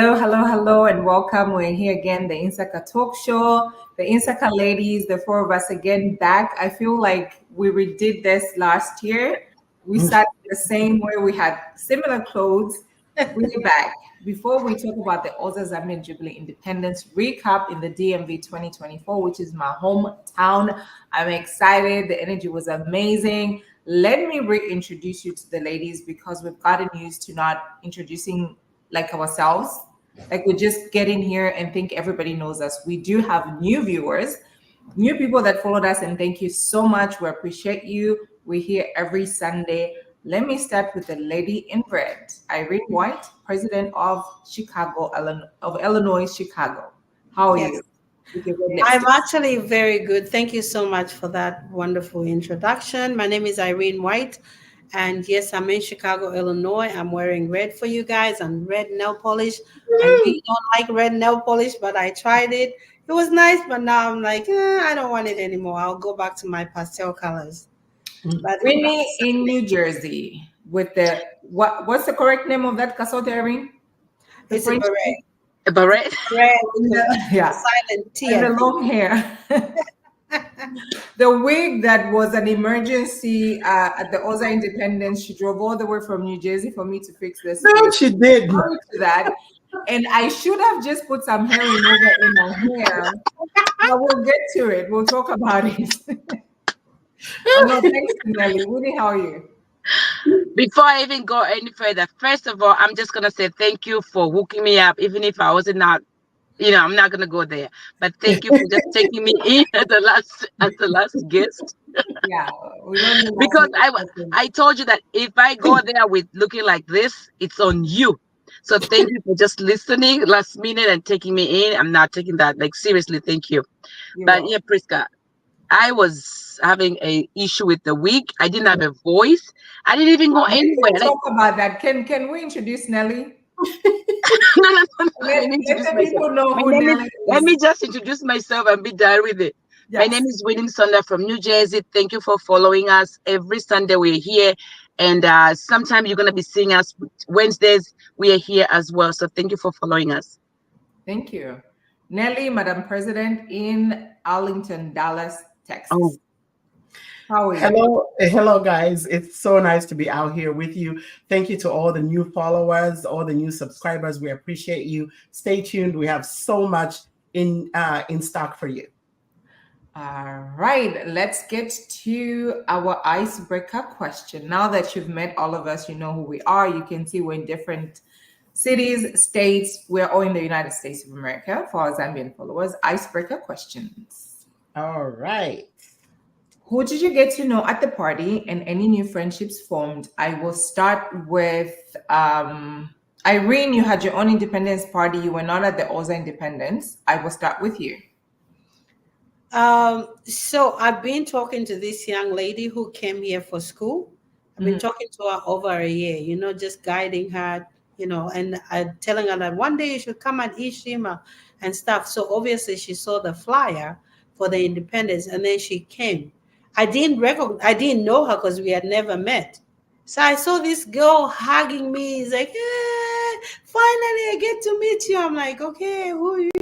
Hello, and welcome. We're here again, the Insaka Talk Show. The Insaka ladies, the four of us again back. I feel like we redid this last year. We started the same way. We had similar clothes. We're back. Before we talk about the Zambian Jubilee Independence recap in the DMV 2024, which is my hometown, I'm excited. The energy was amazing. Let me reintroduce you to the ladies because we've gotten used to not introducing like ourselves. Like we just get in here and think everybody knows us. We do have new viewers, new people that followed us, and thank you so much. We appreciate you. We're here every Sunday. Let me start with the lady in red, Irene White, president of Illinois, Chicago. How are you? I'm actually very good. Thank you so much for that wonderful introduction. My name is Irene White. And yes, I'm in Chicago, Illinois. I'm wearing red for you guys and red nail polish. I really don't like red nail polish, but I tried it. It was nice, but now I'm like, I don't want it anymore. I'll go back to my pastel colors. But Winnie in New Jersey with the what's the correct name of that casote, Irene? It's a beret. A beret? Red with yeah. silent T. And the long hair. The wig that was an emergency at the Oza Independence, she drove all the way from New Jersey for me to fix this. No, she did. To that. And I should have just put some hair remover in my hair. But we'll get to it. We'll talk about it. No, thanks, Nelly. Winnie, how are you? Before I even go any further, first of all, I'm just going to say thank you for hooking me up, even if I wasn't not. I'm not gonna go there, but thank you for just taking me in as the last guest. Yeah, because I told you that if I go there with looking like this, it's on you. So thank you for just listening last minute and taking me in. I'm not taking that like seriously. Thank you. Yeah, Priska, I was having a issue with the wig. I didn't have a voice. I didn't even go anywhere. Talk about that. Can we introduce Nelly? No. Let me just introduce myself and be done with it. Yes. My name is Winnie Sonda from New Jersey. Thank you for following us. Every Sunday we're here, and sometime you're going to be seeing us Wednesdays. We are here as well. So thank you for following us. Thank you. Nelly, Madam President in Arlington, Dallas, Texas. Oh. How are you? Hello, guys. It's so nice to be out here with you. Thank you to all the new followers, all the new subscribers. We appreciate you. Stay tuned. We have so much in stock for you. All right, let's get to our icebreaker question. Now that you've met all of us, you know who we are. You can see we're in different cities, states. We're all in the United States of America for our Zambian followers. Icebreaker questions. All right. Who did you get to know at the party and any new friendships formed? I will start with Irene. You had your own independence party. You were not at the Oza Independence. I will start with you. So I've been talking to this young lady who came here for school. I've been talking to her over a year, just guiding her, and telling her that one day you should come at Ishima and stuff. So obviously she saw the flyer for the independence and then she came. I didn't know her because we had never met. So I saw this girl hugging me. It's like, finally I get to meet you. I'm like, okay, who are you?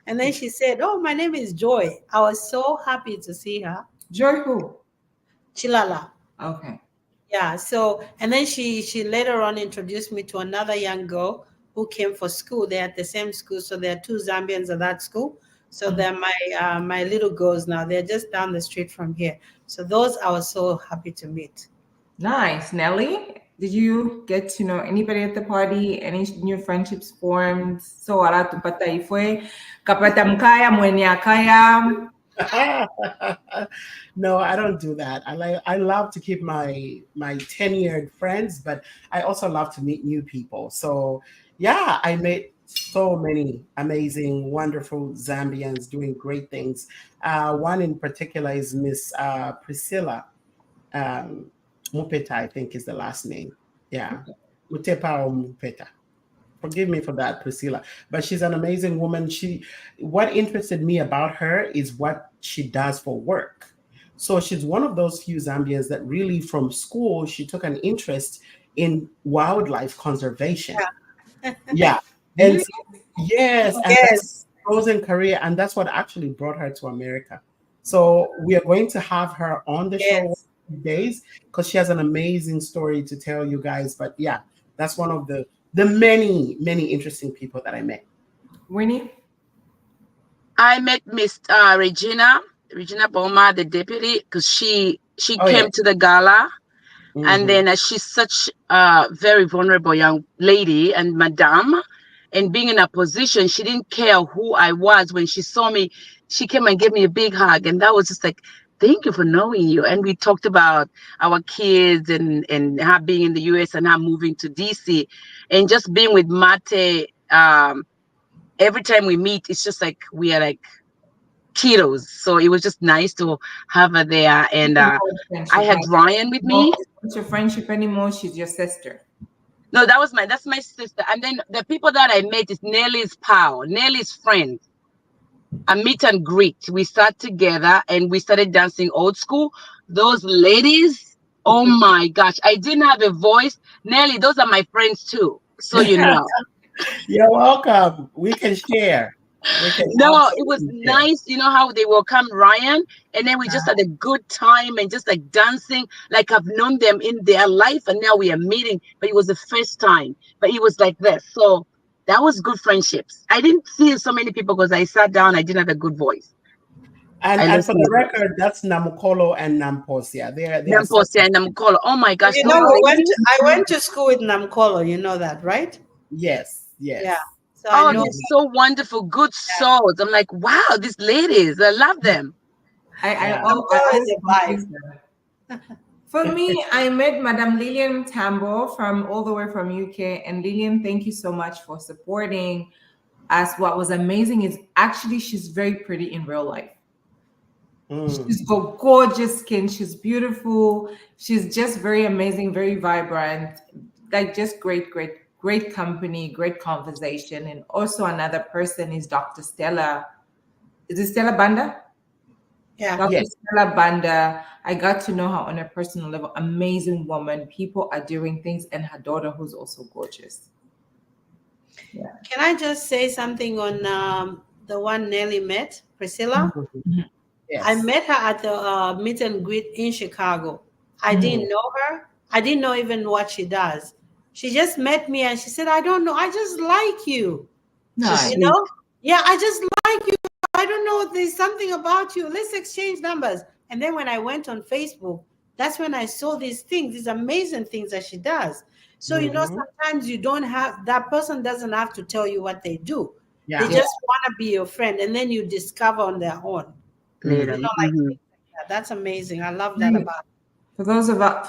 And then she said, oh, my name is Joy. I was so happy to see her. Joy who? Chilala. Okay. Yeah. So, and then she later on introduced me to another young girl who came for school. They're at the same school. So there are two Zambians at that school. So they're my little girls now. They're just down the street from here. So those I was so happy to meet. Nice. Nelly, did you get to know anybody at the party? Any new friendships formed? So ara tupata ifwe kapata mkaya mwenye akaya. No, I don't do that. I love to keep my tenured friends, but I also love to meet new people. So yeah, I met so many amazing, wonderful Zambians doing great things. One in particular is Miss Priscilla Mupeta, I think is the last name. Yeah, Mutepa or Mupeta. Forgive me for that, Priscilla. But she's an amazing woman. What interested me about her is what she does for work. So she's one of those few Zambians that really from school, she took an interest in wildlife conservation. Yeah. Yeah. And so, yes, and Yes. frozen career, and that's what actually brought her to America. So we are going to have her on the show one Yes. of these days because she has an amazing story to tell you guys. But yeah, that's one of the many interesting people that I met. Winnie? I met Miss Regina Boma, the deputy, because she Oh yeah. came to the gala. And Mhm. then she's such a very vulnerable young lady and madame. And being in a position, she didn't care who I was. When she saw me, she came and gave me a big hug. And that was just like, thank you for knowing you. And we talked about our kids and her being in the US and her moving to DC. And just being with Mate, every time we meet, it's just like we are like kiddos. So it was just nice to have her there. And I had Ryan with me. It's not your friendship anymore. She's your sister. No, that's my sister. And then the people that I met is Nelly's pal, Nelly's friend. A meet and greet. We sat together and we started dancing old school. Those ladies, oh my gosh, I didn't have a voice. Nelly, those are my friends too. So you know. You're welcome. We can share. No, it was nice. You know how they welcome Ryan, and then we just had a good time and just like dancing. Like I've known them in their life, and now we are meeting. But it was the first time. But it was like this. So that was good friendships. I didn't see so many people because I sat down. I didn't have a good voice. And for the record, that's Namukolo and Namposia. They're Namposia and Namukolo. Oh my gosh! You know, I went to school with Namkolo. You know that, right? Yes. Yeah. So oh, they're so wonderful, good souls. I'm like, wow, these ladies, I love them. I always For me, I met Madame Lillian Tambo from all the way from UK. And Lillian, thank you so much for supporting us. What was amazing is actually she's very pretty in real life. She's got gorgeous skin. She's beautiful. She's just very amazing, very vibrant, like just great company, great conversation. And also another person is Dr. Stella. Is it Stella Banda? Yeah. Dr. Stella Banda. I got to know her on a personal level. Amazing woman. People are doing things, and her daughter, who's also gorgeous. Yeah. Can I just say something on the one Nelly met, Priscilla? Yes. I met her at the meet and greet in Chicago. I didn't know her. I didn't know even what she does. She just met me and she said, I don't know. I just like you. Nice. You know? Yeah, I just like you. I don't know. There's something about you. Let's exchange numbers. And then when I went on Facebook, that's when I saw these things, these amazing things that she does. So, you know, sometimes you don't have, that person doesn't have to tell you what they do. Yeah. They just want to be your friend. And then you discover on their own. Later. You know, like that. That's amazing. I love that about it. For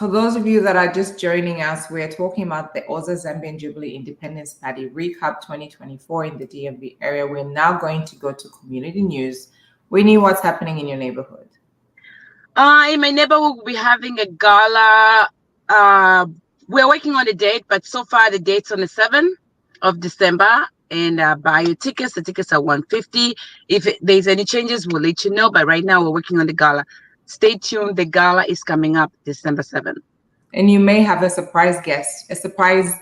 those of you that are just joining us, we are talking about the Oza Zambian Jubilee Independence Party Recap 2024 in the DMV area. We're now going to go to community news. Winnie, what's happening in your neighborhood? In my neighborhood, we'll be having a gala. We're working on the date, but so far the date's on the 7th of December. And buy your tickets. The tickets are $150. If there's any changes, we'll let you know. But right now, we're working on the gala. Stay tuned. The gala is coming up December 7th. And you may have a surprise guest, a surprise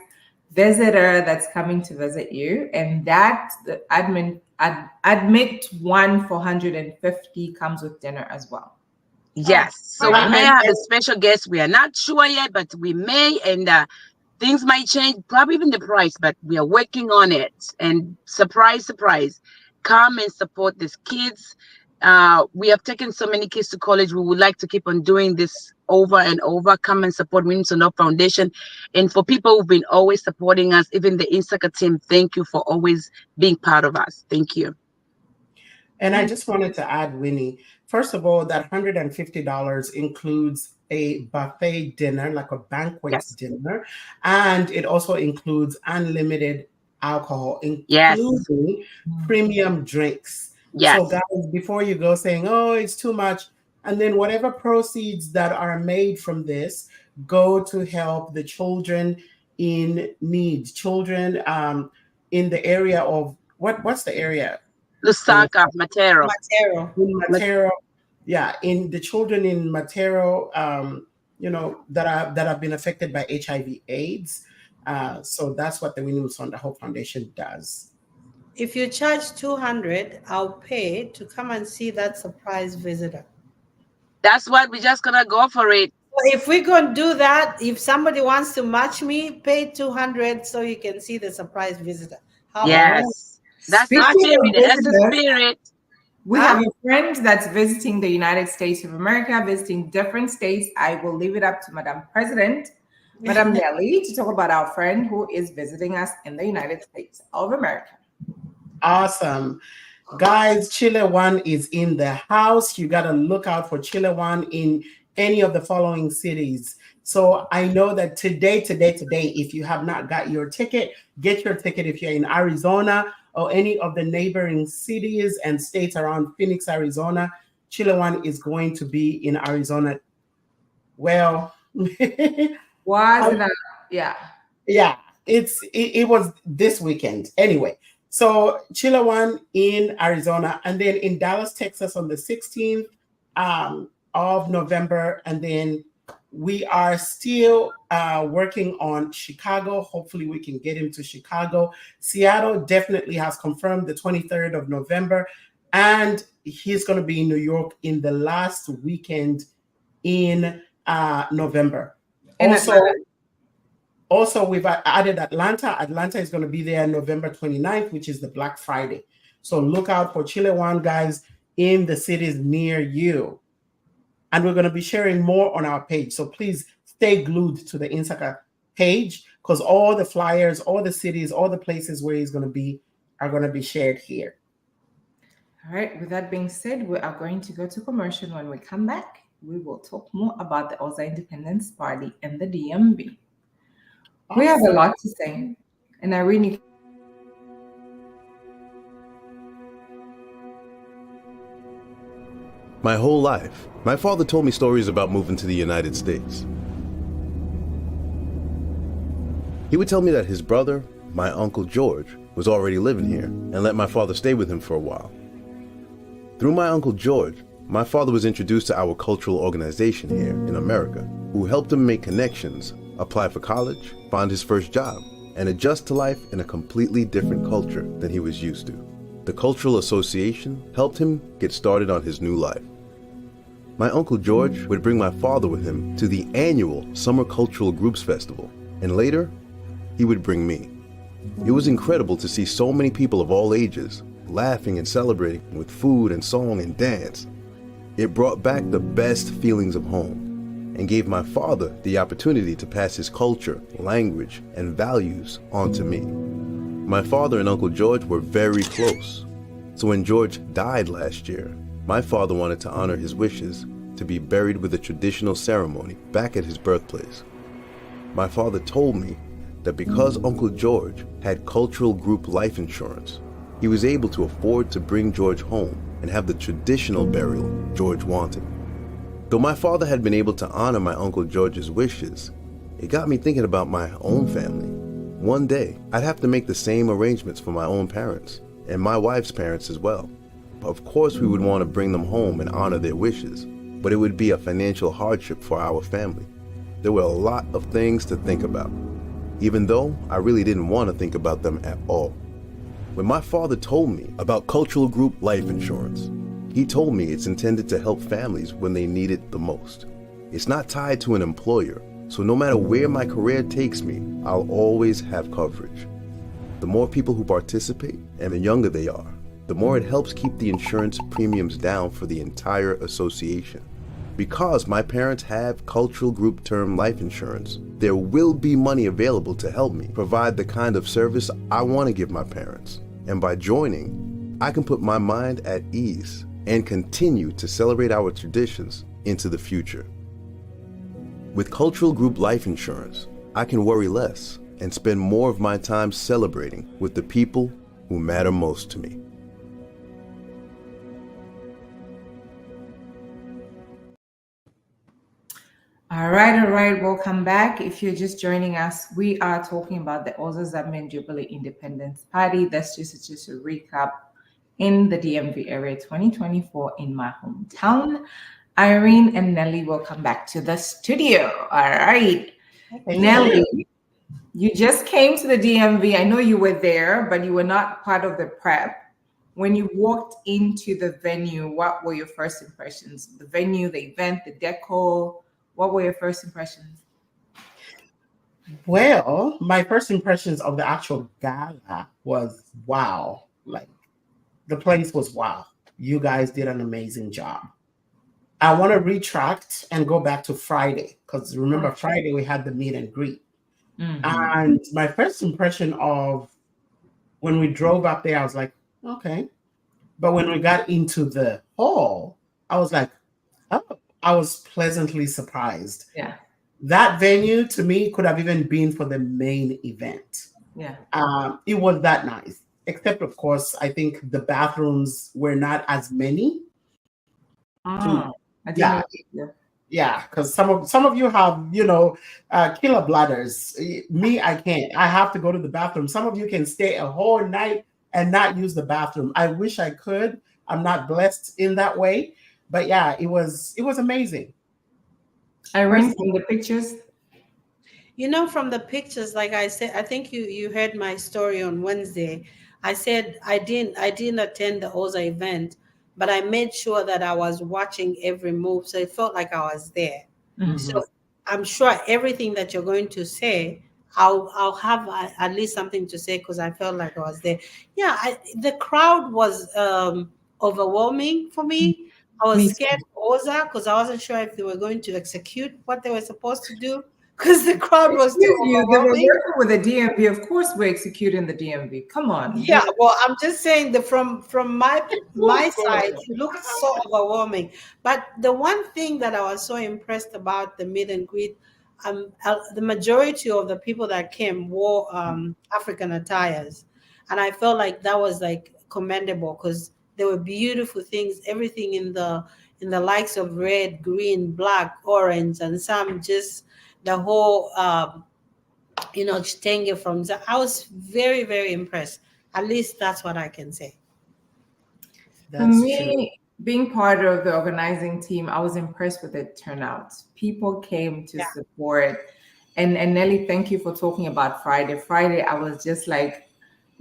visitor that's coming to visit you. And that the admit one for $150 comes with dinner as well. Yes. So we may have a special guest. We are not sure yet, but we may. And things might change, probably even the price, but we are working on it. And surprise, come and support these kids. We have taken so many kids to college. We would like to keep on doing this over and over. Come and support Women's Enough Foundation. And for people who've been always supporting us, even the Insaka team, thank you for always being part of us. Thank you. And I just wanted to add, Winnie, first of all, that $150 includes a buffet dinner, like a banquet dinner. And it also includes unlimited alcohol, including premium drinks. Yes. So guys, before you go saying, oh, it's too much, and then whatever proceeds that are made from this go to help the children in need, children in the area of, what's the area? Lusaka, Matero. In Matero. Yeah, in the children in Matero, you know, that have been affected by HIV/AIDS. So that's what the Williams on the Hope Foundation does. If you charge 200, I'll pay to come and see that surprise visitor. That's what we're just gonna go for it. If we're gonna do that, if somebody wants to match me, pay 200 so you can see the surprise visitor. How Yes, that's the Speaking of spirit. That's the visitors, spirit. we have a friend that's visiting the United States of America, visiting different states. I will leave it up to Madam President, Madam Nelly, to talk about our friend who is visiting us in the United States of America. Awesome. Guys, Chile One is in the house. You got to look out for Chile One in any of the following cities. So I know that today, if you have not got your ticket, get your ticket if you're in Arizona or any of the neighboring cities and states around Phoenix, Arizona. Chile One is going to be in Arizona. Well, Yeah. Yeah, it was this weekend. Anyway, so Chile One in Arizona, and then in Dallas, Texas on the 16th of November, and then we are still working on Chicago. Hopefully we can get him to Chicago. Seattle definitely has confirmed the 23rd of November, and he's going to be in New York in the last weekend in November. Also, we've added Atlanta. Atlanta is going to be there November 29th, which is the Black Friday. So look out for Chile One, guys, in the cities near you. And we're going to be sharing more on our page. So please stay glued to the Insaka page, because all the flyers, all the cities, all the places where he's going to be are going to be shared here. All right. With that being said, we are going to go to commercial. When we come back, we will talk more about the Oza Independence Party and the DMV. We have a lot to say, and I really. My whole life, my father told me stories about moving to the United States. He would tell me that his brother, my Uncle George, was already living here and let my father stay with him for a while. Through my Uncle George, my father was introduced to our cultural organization here in America, who helped him make connections, apply for college, find his first job, and adjust to life in a completely different culture than he was used to. The Cultural Association helped him get started on his new life. My Uncle George would bring my father with him to the annual Summer Cultural Groups Festival, and later, he would bring me. It was incredible to see so many people of all ages laughing and celebrating with food and song and dance. It brought back the best feelings of home and gave my father the opportunity to pass his culture, language, and values on to me. My father and Uncle George were very close, so when George died last year, my father wanted to honor his wishes to be buried with a traditional ceremony back at his birthplace. My father told me that because Uncle George had cultural group life insurance, he was able to afford to bring George home and have the traditional burial George wanted. Though my father had been able to honor my Uncle George's wishes, it got me thinking about my own family. One day, I'd have to make the same arrangements for my own parents, and my wife's parents as well. Of course, we would want to bring them home and honor their wishes, but it would be a financial hardship for our family. There were a lot of things to think about, even though I really didn't want to think about them at all. When my father told me about cultural group life insurance, he told me it's intended to help families when they need it the most. It's not tied to an employer, so no matter where my career takes me, I'll always have coverage. The more people who participate and the younger they are, the more it helps keep the insurance premiums down for the entire association. Because my parents have cultural group term life insurance, there will be money available to help me provide the kind of service I want to give my parents. And by joining, I can put my mind at ease and continue to celebrate our traditions into the future. With cultural group life insurance, I can worry less and spend more of my time celebrating with the people who matter most to me. All right. Welcome back. If you're just joining us, we are talking about the Oza Zambian Jubilee Independence Party. That's just a recap in the DMV area 2024 in my hometown. Irene and Nelly will come back to the studio. All right. Nelly, You just came to the DMV. I know you were there, but you were not part of the prep. When you walked into the venue, what were your first impressions? The venue, the event, the deco. What were your first impressions? Well, my first impressions of the actual gala was wow. Like the place was wow. You guys did an amazing job. I want to retract and go back to Friday because remember Friday we had the meet and greet. And my first impression of when we drove up there, I was like, okay. But when we got into the hall, I was like, oh, I was pleasantly surprised. Yeah. That venue to me could have even been for the main event. Yeah. It was that nice. Except, of course, I think the bathrooms were not as many. Yeah, because some of you have, killer bladders. Me, I can't. I have to go to the bathroom. Some of you can stay a whole night and not use the bathroom. I wish I could. I'm not blessed in that way. But yeah, it was amazing. Irene, from the pictures? From the pictures, like I said, I think you heard my story on Wednesday. I said I didn't attend the OZA event, but I made sure that I was watching every move, so it felt like I was there. So I'm sure everything that you're going to say, I'll have at least something to say because I felt like I was there. Yeah, the crowd was overwhelming for me. I was scared for OZA because I wasn't sure if they were going to execute what they were supposed to do because the crowd was too overwhelming. With the DMV, of course, we're executing the DMV. Come on. Yeah, well, I'm just saying that from my side, it looked so overwhelming. But the one thing that I was so impressed about the meet and greet, the majority of the people that came wore African attires, and I felt like that was like commendable because there were beautiful things, everything in the likes of red, green, black, orange, and some just the whole Chitenge from. I was very, very impressed. At least that's what I can say. For me, being part of the organizing team, I was impressed with the turnout. People came to support. And Nelly, thank you for talking about Friday. Friday, I was just like,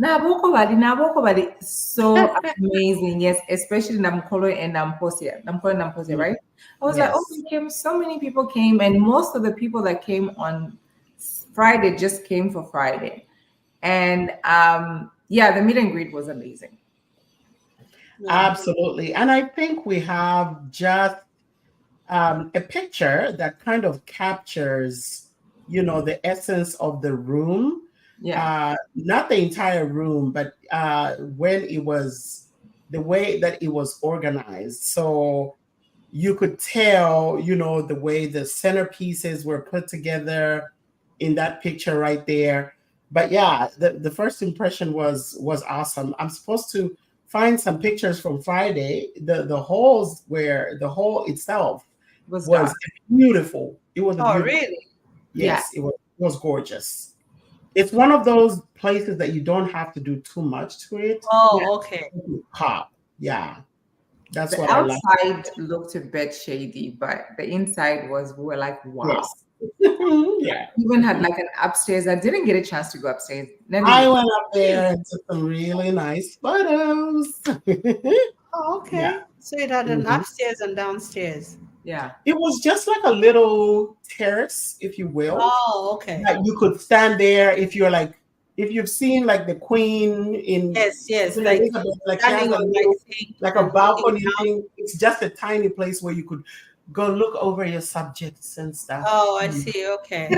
Nabokobadi, so amazing. Yes, especially Namkolo and Namposia, right? I was like, so many people came, and most of the people that came on Friday just came for Friday. And the meet and greet was amazing. Absolutely. And I think we have just a picture that kind of captures, the essence of the room. Yeah. Not the entire room, but when it was the way that it was organized. So you could tell, the way the centerpieces were put together in that picture right there. But yeah, the first impression was awesome. I'm supposed to find some pictures from Friday. The halls where the hall itself was beautiful. It was really? Yes, it was gorgeous. It's one of those places that you don't have to do too much to it. Oh, okay. Pop. Yeah. That's the what outside looked a bit shady, but the inside we're like, wow. Yes. Even had like an upstairs. I didn't get a chance to go upstairs. I went up there and took some really nice photos. Oh, okay. Yeah. So it had an upstairs and downstairs. Yeah. It was just like a little terrace, if you will. Oh, okay. That you could stand there if you've seen like the Queen in yes, like a balcony thing. It's just a tiny place where you could go look over your subjects and stuff. Oh, I see. Okay.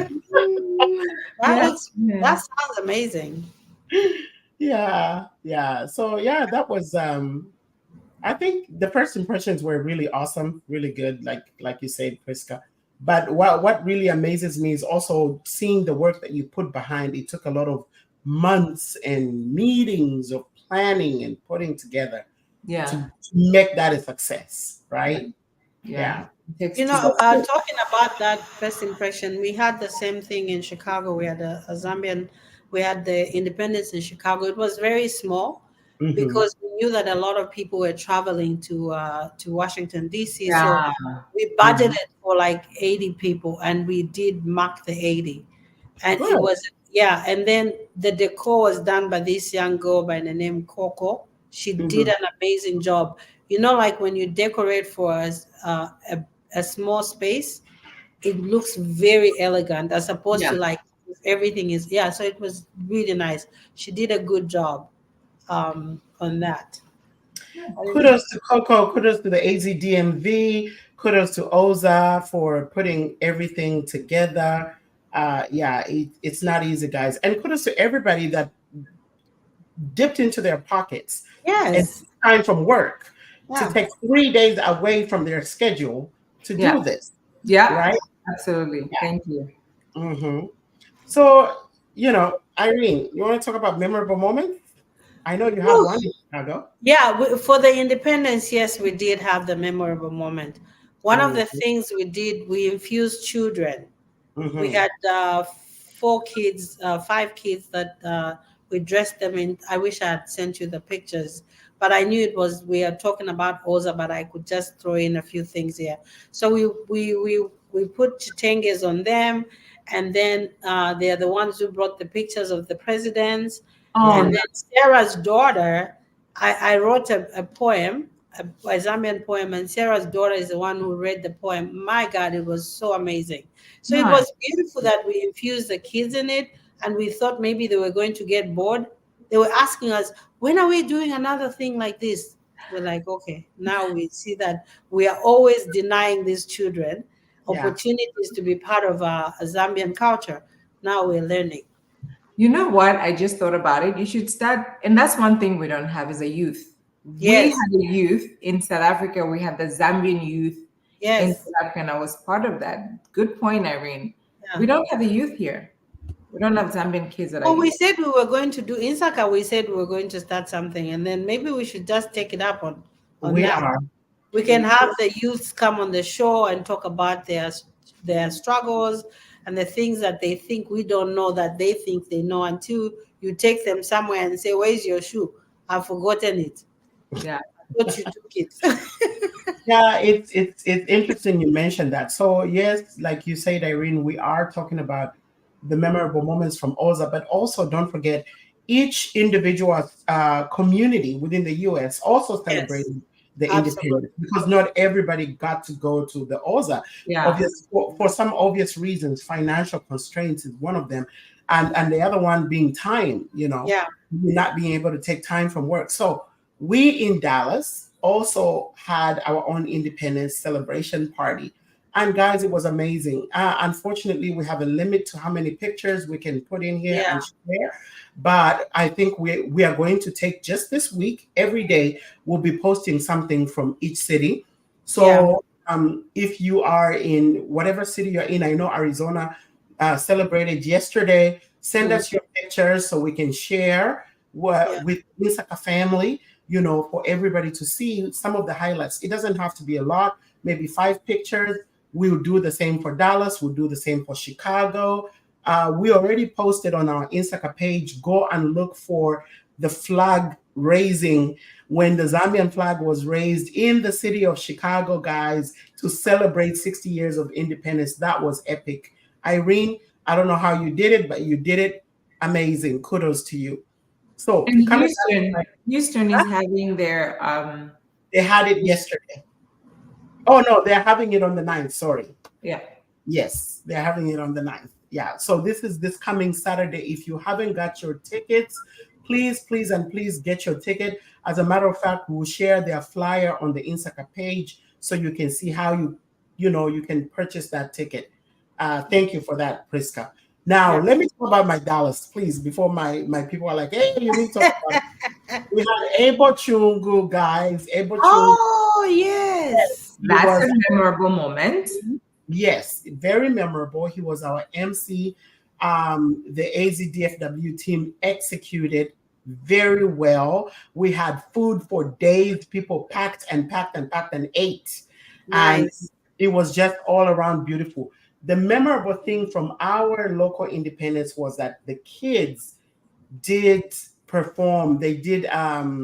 That sounds amazing. Yeah. So yeah, that was I think the first impressions were really awesome, really good, like you said, Priska. But what really amazes me is also seeing the work that you put behind. It took a lot of months and meetings of planning and putting together to make that a success, right? Yeah. Talking about that first impression, we had the same thing in Chicago. We had a Zambian, we had the Independence in Chicago. It was very small because we knew that a lot of people were traveling to Washington, D.C. So we budgeted for like 80 people and we did mark the 80. And Yeah, and then the decor was done by this young girl by the name Coco. She did an amazing job. You know, like when you decorate for a small space, it looks very elegant as opposed Yeah. to like everything is, yeah. So it was really nice. She did a good job on that. Kudos to Coco, kudos to the AZDMV, kudos to Oza for putting everything together. Yeah, it's not easy, guys. And kudos to everybody that dipped into their pockets and Yes. time from work to Yeah. take 3 days away from their schedule to Yeah. do this. Yeah. Right? Absolutely. Thank you. Mm-hmm. So, Irene, you want to talk about memorable moments? I know you have Woo. one in Chicago. Yeah, for the independence, yes, we did have the memorable moment. One of the things we did, we infused children. We had 5 kids that we dressed them in. I wish I had sent you the pictures, but I knew we are talking about Oza, but I could just throw in a few things here. So we put chitenges on them, and then they are the ones who brought the pictures of the presidents. And then Sarah's daughter, I wrote a poem, a Zambian poem, and Sarah's daughter is the one who read the poem. My God, it was so amazing. So it was beautiful that we infused the kids in it, and we thought maybe they were going to get bored. They were asking us, when are we doing another thing like this? We're like, okay, now we see that we are always denying these children opportunities to be part of a Zambian culture. Now we're learning. You know what? I just thought about it. You should start, and that's one thing we don't have is a youth. Yes. We had a youth in South Africa. We had the Zambian youth in Yes. South Africa, and I was part of that. Good point, Irene. Yeah. We don't have a youth here. We don't have Zambian kids that are. Oh, we said we were going to do Insaka. We said we were going to start something, and then maybe we should just take it up on We that. are. We can have the youths come on the show and talk about their struggles and the things that they think we don't know that they think they know until you take them somewhere and say, "Where's your shoe? I've forgotten it." Yeah. I thought you took it. Yeah, it's interesting you mentioned that. So yes, like you said, Irene, we are talking about the memorable moments from Oza, but also don't forget each individual community within the US also celebrated the independence, because not everybody got to go to the Oza. Yeah. For some obvious reasons, financial constraints is one of them, and the other one being time. Not being able to take time from work. So we in Dallas also had our own independence celebration party. And guys, it was amazing. Unfortunately, we have a limit to how many pictures we can put in here and share. But I think we are going to take just this week, every day, we'll be posting something from each city. So if you are in whatever city you're in, I know Arizona celebrated yesterday, send us your pictures so we can share with Insaka family, for everybody to see some of the highlights. It doesn't have to be a lot, maybe 5 pictures. We'll do the same for Dallas. We'll do the same for Chicago. We already posted on our Insaka page. Go and look for the flag raising when the Zambian flag was raised in the city of Chicago, guys, to celebrate 60 years of independence. That was epic. Irene, I don't know how you did it, but you did it amazing. Kudos to you. So Houston is having their they had it yesterday. Oh no, they're having it on the 9th. Sorry. Yeah. Yes, they're having it on the 9th. Yeah. So this is this coming Saturday. If you haven't got your tickets, please get your ticket. As a matter of fact, we'll share their flyer on the Insaka page so you can see how you can purchase that ticket. Thank you for that, Priska. Now, let me talk about my Dallas, please, before my people are like, hey, you need to talk about it. We had Ebo Chungu, guys. Ebo Chungu. Oh, yes. That's a memorable moment. Yes, very memorable. He was our MC. The AZDFW team executed very well. We had food for days. People packed and ate. Nice. And it was just all around beautiful. The memorable thing from our local independence was that the kids did perform. They did a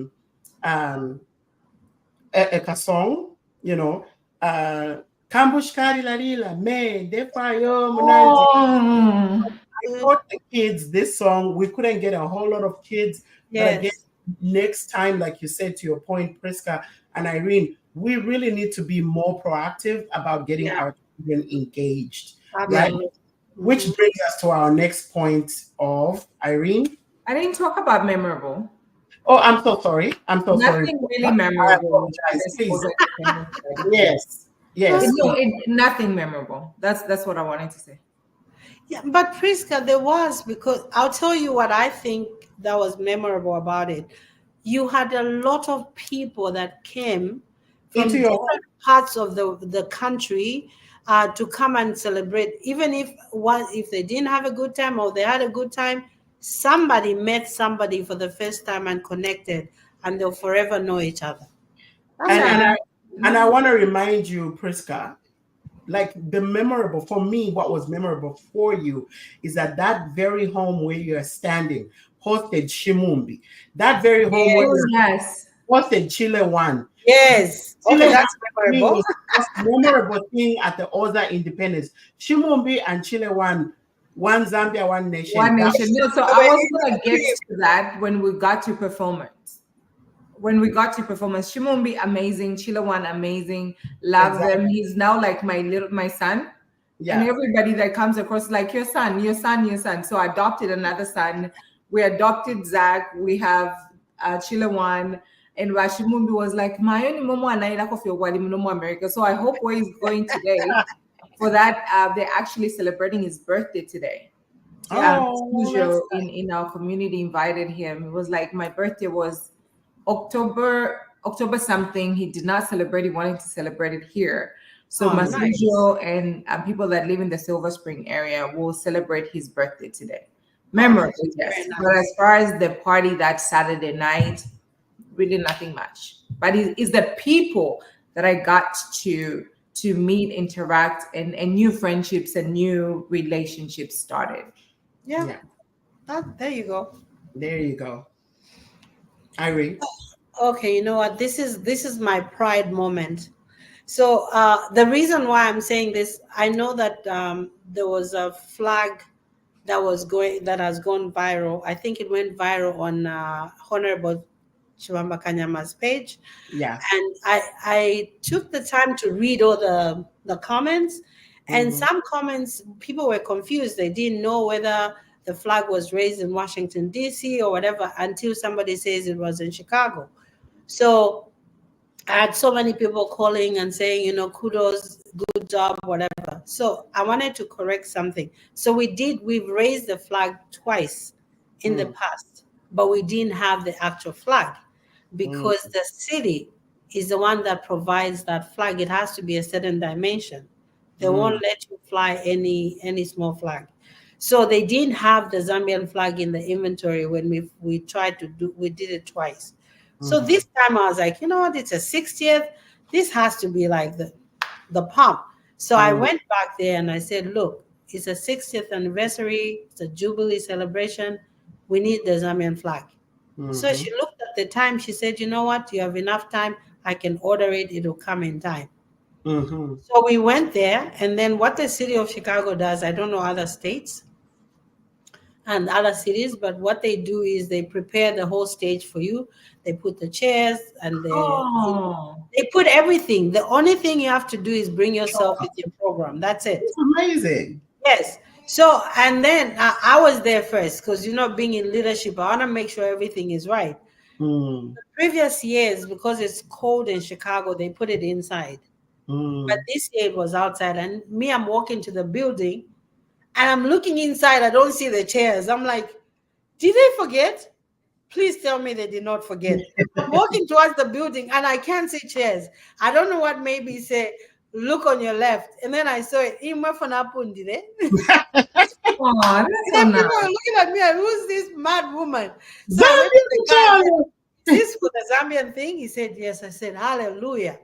song, Kambushkari Larila, me, Defayo, I taught the kids this song. We couldn't get a whole lot of kids. But again, next time, like you said, to your point, Priska and Irene, we really need to be more proactive about getting our children engaged. Right? Which brings us to our next point of Irene. I didn't talk about memorable. Oh, I'm so sorry. Nothing really memorable. I apologize. Please. Yes. No, nothing memorable. That's what I wanted to say. Yeah, but Priska, there was, because I'll tell you what I think that was memorable about it. You had a lot of people that came from different parts of the country to come and celebrate. Even if they didn't have a good time or they had a good time, somebody met somebody for the first time and connected, and they'll forever know each other. And I want to remind you, Priska, like for me, what was memorable for you is that very home where you're standing hosted Shimumbi. That very home where you're hosted Chile One. Yes. Okay, that's memorable. Was the most memorable thing at the Oza Independence. Shimumbi and Chile One Zambia, one nation. One nation. No, so I was going to get to that when we got to performance. Shimumbi amazing, Chile One amazing, love them. He's now like my son. Yeah. And everybody that comes across like your son. So I adopted another son. We adopted Zach. We have Chile One. And Shimumbi was like, my only momo anaida kofi wali mnomo America. So I hope where he's going today. For that, they're actually celebrating his birthday today. In our community invited him. It was like my birthday was October something. He did not celebrate. He wanted to celebrate it here. So Masujo and people that live in the Silver Spring area will celebrate his birthday today. Memorable, yes. Nice. But as far as the party that Saturday night, really nothing much. But it's the people that I got to meet, interact, and new friendships and new relationships started. Yeah. There you go. Irene. Okay, you know what? This is my pride moment. So the reason why I'm saying this, I know that there was a flag that has gone viral. I think it went viral on Honorable Chibamba Kanyama's page. Yeah. And I took the time to read all the comments, and some comments, people were confused. They didn't know whether the flag was raised in Washington, D.C. or whatever, until somebody says it was in Chicago. So I had so many people calling and saying, kudos, good job, whatever. So I wanted to correct something. So we've raised the flag twice in the past, but we didn't have the actual flag because the city is the one that provides that flag. It has to be a certain dimension. They won't let you fly any small flag. So they didn't have the Zambian flag in the inventory when we tried to we did it twice. So this time I was like, you know what? It's a 60th. This has to be like the pump. So I went back there and I said, look, it's a 60th anniversary. It's a Jubilee celebration. We need the Zambian flag. So she looked at the time. She said, you know what? You have enough time. I can order it. It'll come in time. So we went there. And then what the city of Chicago does, I don't know other states and other cities, but what they do is they prepare the whole stage for you. They put the chairs and they put everything. The only thing you have to do is bring yourself with your program. That's it. It's amazing. Yes. So, and then I was there first because, being in leadership, I want to make sure everything is right. The previous years, because it's cold in Chicago, they put it inside. But this year it was outside. And I'm walking to the building and I'm looking inside. I don't see the chairs. I'm like, did they forget? Please tell me they did not forget. I'm walking towards the building and I can't see chairs. I don't know what made me say, look on your left. And then I saw it. And then people were looking at me and who's this mad woman? So this for the Zambian thing? He said, yes. I said, hallelujah.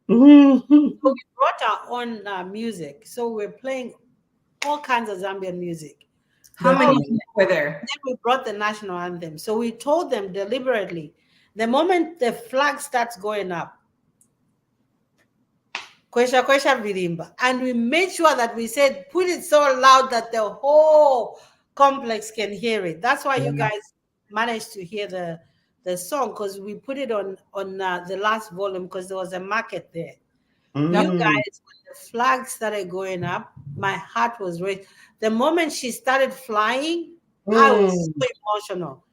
So we brought our own music. So we're playing all kinds of Zambian music. How many people were there? Then we brought the national anthem. So we told them deliberately, the moment the flag starts going up, Kwesha Kwesha Virimba. And we made sure that we said, put it so loud that the whole complex can hear it. That's why you guys managed to hear the song, because we put it on the last volume because there was a market there. You guys, when the flag started going up, my heart was raised. The moment she started flying, I was so emotional.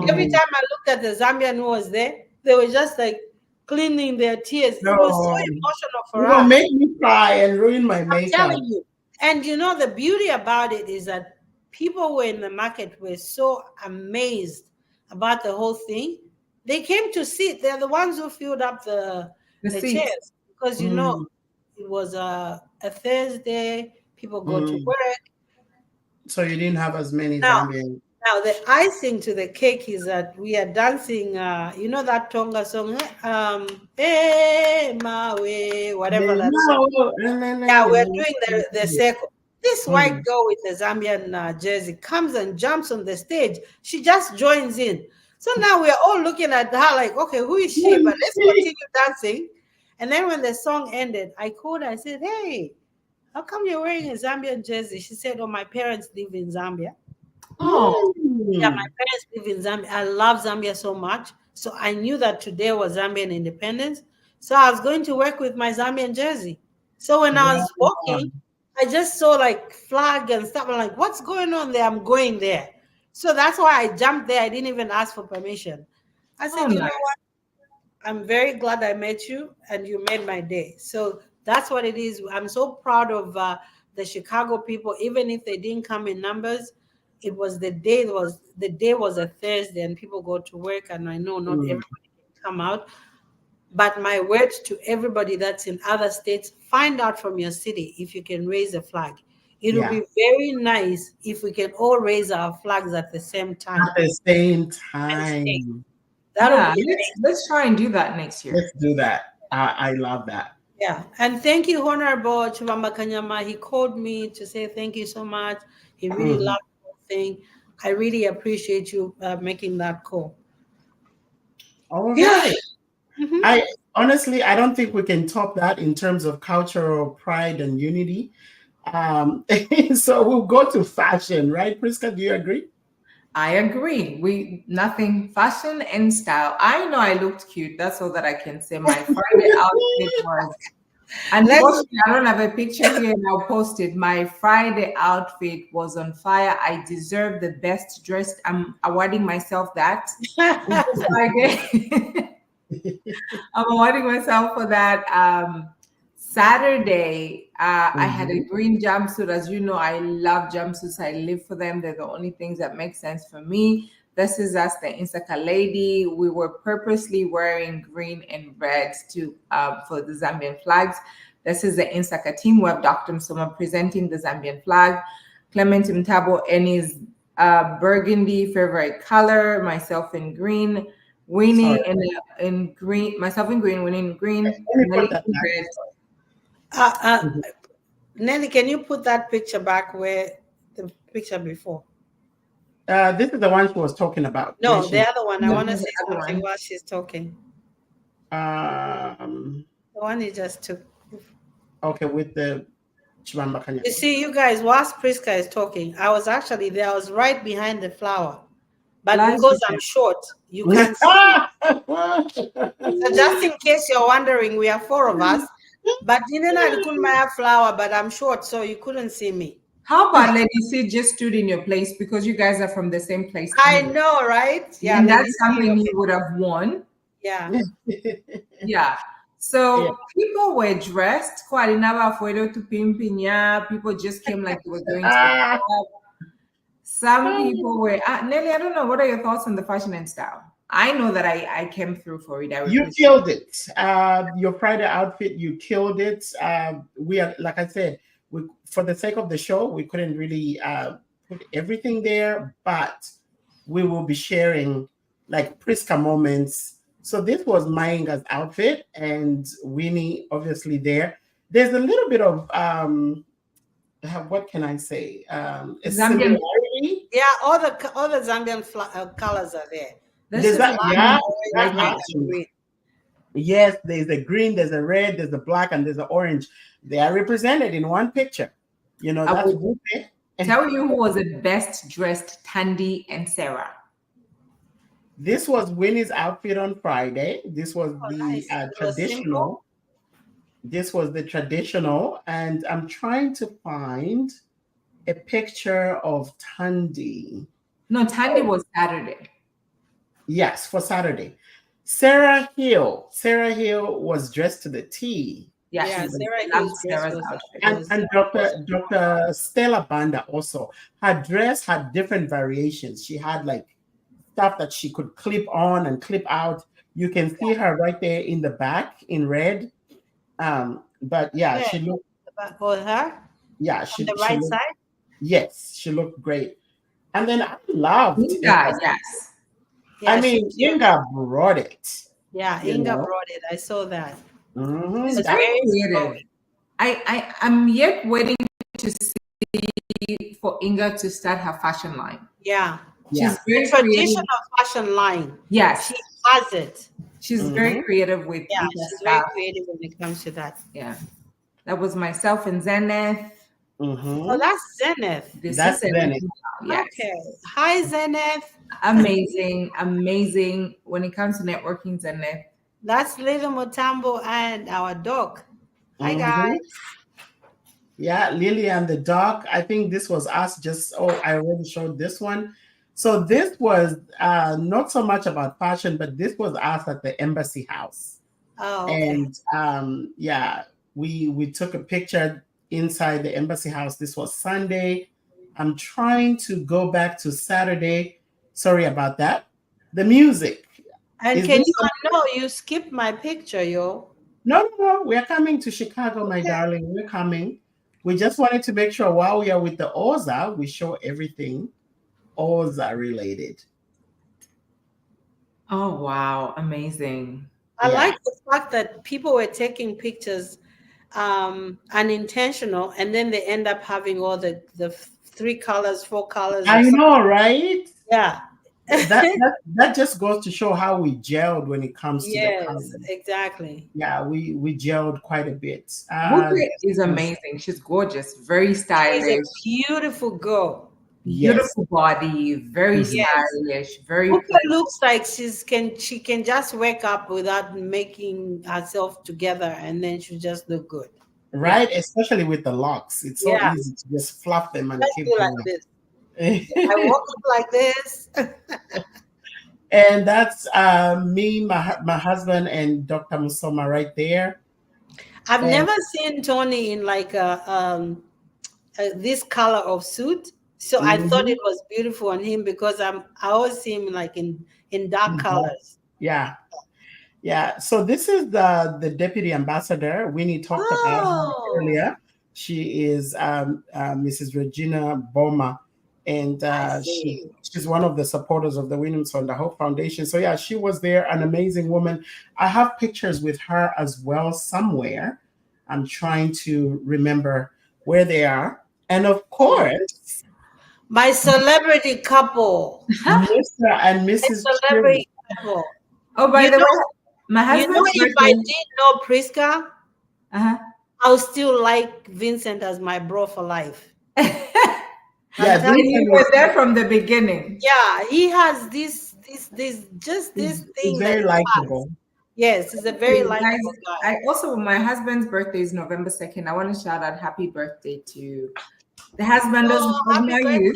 Every time I looked at the Zambian who was there, they were just like cleaning their tears. It was so emotional for us. You're gonna make me cry and ruin my makeup. I'm telling you. And you know, the beauty about it is that people who were in the market were so amazed about the whole thing. They came to sit. They're the ones who filled up the chairs, because you know it was a Thursday. People go to work. So you didn't have as many Zambian. Now the icing to the cake is that we are dancing. You know that Tonga song, whatever that song. Yeah, we're doing the circle. This white girl with the Zambian jersey comes and jumps on the stage. She just joins in. So now we're all looking at her like, okay, who is she? But let's continue dancing. And then when the song ended, I called her. I said, hey, how come you're wearing a Zambian jersey? She said, oh, my parents live in Zambia. Oh, yeah, my parents live in Zambia. I love Zambia so much. So I knew that today was Zambian Independence. So I was going to work with my Zambian jersey. So when I was walking, I just saw like flag and stuff. I'm like, what's going on there? I'm going there. So that's why I jumped there. I didn't even ask for permission. I said, you know what? I'm very glad I met you and you made my day. So that's what it is. I'm so proud of the Chicago people, even if they didn't come in numbers. It was the day was a Thursday and people go to work, and I know not everybody can come out. But my word to everybody that's in other states, find out from your city if you can raise a flag. It will be very nice if we can all raise our flags at the same time. At the same time. Let's try and do that next year. Let's do that. I love that. Yeah. And thank you, Honorable Chubamba Kanyama. He called me to say thank you so much. He really loved the whole thing. I really appreciate you making that call. All right. I honestly, I don't think we can top that in terms of cultural pride and unity. So we'll go to fashion, right, Priska? Do you agree? I agree. Nothing fashion and style. I know I looked cute. That's all that I can say. My Friday outfit was, unfortunately, I don't have a picture here and I'll post it. My Friday outfit was on fire. I deserve the best dressed. I'm awarding myself that. Friday. I'm awarding myself for that. Saturday, I had a green jumpsuit. As you know, I love jumpsuits. I live for them. They're the only things that make sense for me. This is us, the Insaka lady. We were purposely wearing green and red for the Zambian flags. This is the Insaka team. We have Dr. Msoma presenting the Zambian flag. Clement Mtabo in his burgundy favorite color. Myself in green. Winnie in green. Myself in green. Winnie in green. Nelly in red. Nelly, can you put that picture back where the picture before? This is the one she was talking about. No, the other one. I want to say something while she's talking. The one you just took. Okay, with the Chibamba Kanya. You see, you guys, whilst Priska is talking, I was actually there. I was right behind the flower. But because I'm short, you can't see. So just in case you're wondering, we are 4 of us. But you know, I couldn't have flower, but I'm short, so you couldn't see me. How about Lady C just stood in your place because you guys are from the same place? I know, right? Yeah, and that's something you would have won. Yeah. Yeah. So people were dressed. People just came like they were going to. Some people were. Nelly, I don't know. What are your thoughts on the fashion and style? I know that I came through for it. You killed it. Your Friday outfit, you killed it. We are, like I said, for the sake of the show, we couldn't really put everything there, but we will be sharing like Priska moments. So this was Mainga's outfit and Winnie obviously there. There's a little bit of what can I say? Zambian. Yeah, all the Zambian colors are there. Yes, there's a green, there's a red, there's a black, and there's an orange. They are represented in one picture. You know, that's Tell you who was the best dressed, Tandy and Sarah. This was Winnie's outfit on Friday. This was the nice. It was traditional. This was the traditional, and I'm trying to find a picture of Tandy. No, Tandy was Saturday. Yes, for Saturday. Sarah Hill was dressed to the T. Yeah, Sarah's outfit. And Dr. Stella Banda also. Her dress had different variations. She had like stuff that she could clip on and clip out. You can see her right there in the back in red. But yeah, she looked. For her? Yeah, on the right side. Yes, she looked great. And then I loved Inga, yes. Yeah, I mean, Inga brought it. Yeah, Inga brought it. I saw that. Mm-hmm. It's very creative. I'm yet waiting to see for Inga to start her fashion line. Yeah. She's very traditional fashion line. Yes. She has it. She's very creative with she's very creative when it comes to that. Yeah. That was myself and Zenith. Mm-hmm. Oh, that's Zenith. That's Zenith. Yes. Okay. Hi, Zenith. Amazing. When it comes to networking, Zenith. That's Little Mutambo and our dog. Hi, guys. Yeah, Lily and the dog. I think this was us. I already showed this one. So this was not so much about fashion, but this was us at the Embassy House. Oh, okay. And we took a picture inside the Embassy House. This was Sunday. I'm trying to go back to Saturday. Sorry about that. The music. And can you know you skipped my picture, yo? No. We're coming to Chicago, my darling. We're coming. We just wanted to make sure while we are with the Oza, we show everything Oza related. Oh, wow. Amazing. I like the fact that people were taking pictures unintentional, and then they end up having all the 3 colors, 4 colors. I know, right? Yeah. that just goes to show how we gelled when it comes to the colors. Exactly. Yeah, we gelled quite a bit. Buke is amazing. She's gorgeous, very stylish. She's a beautiful girl. Beautiful body, very stylish, very. Buke looks like she can just wake up without making herself together, and then she just look good. Right, especially with the locks. It's so easy to just fluff them and keep going. Like this. I walk up like this. And that's me, my husband, and Dr. Musoma right there. I've never seen Tony in like this color of suit. So I thought it was beautiful on him because I always see him like in dark colors. Yeah. So this is the deputy ambassador Winnie talked about earlier. She is Mrs. Regina Boma, and she's one of the supporters of the Williams on the Hope Foundation. So she was there, an amazing woman. I have pictures with her as well somewhere. I'm trying to remember where they are, and of course. My celebrity couple, Mr. and Mrs. Celebrity couple. Oh, by the way, my husband. If I didn't know Priska, I'll still like Vincent as my bro for life. You were there from the beginning. Yeah, he has this thing. Very likable. Yes, he's a very likable guy. My husband's birthday is November 2nd. I want to shout out happy birthday to the husband of my youth.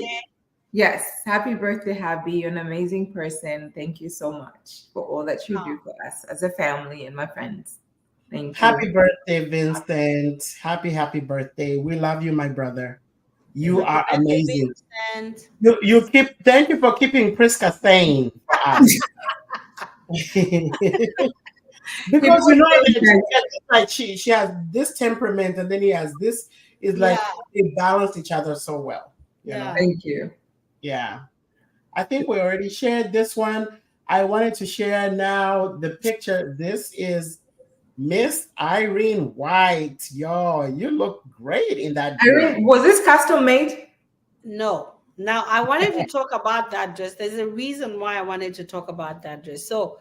Yes, happy birthday, Happy. You're an amazing person. Thank you so much for all that you do for us as a family and my friends. Thank you. Happy birthday, Vincent. Happy birthday. We love you, my brother. You are amazing. You thank you for keeping Priska sane for us. Because like she has this temperament and then he has this. It's like they balance each other so well. You know? Thank you. Yeah. I think we already shared this one. I wanted to share now the picture. This is Miss Irene White. Yo, you look great in that dress. Irene, was this custom made? No. Now, I wanted to talk about that dress. There's a reason why I wanted to talk about that dress. So,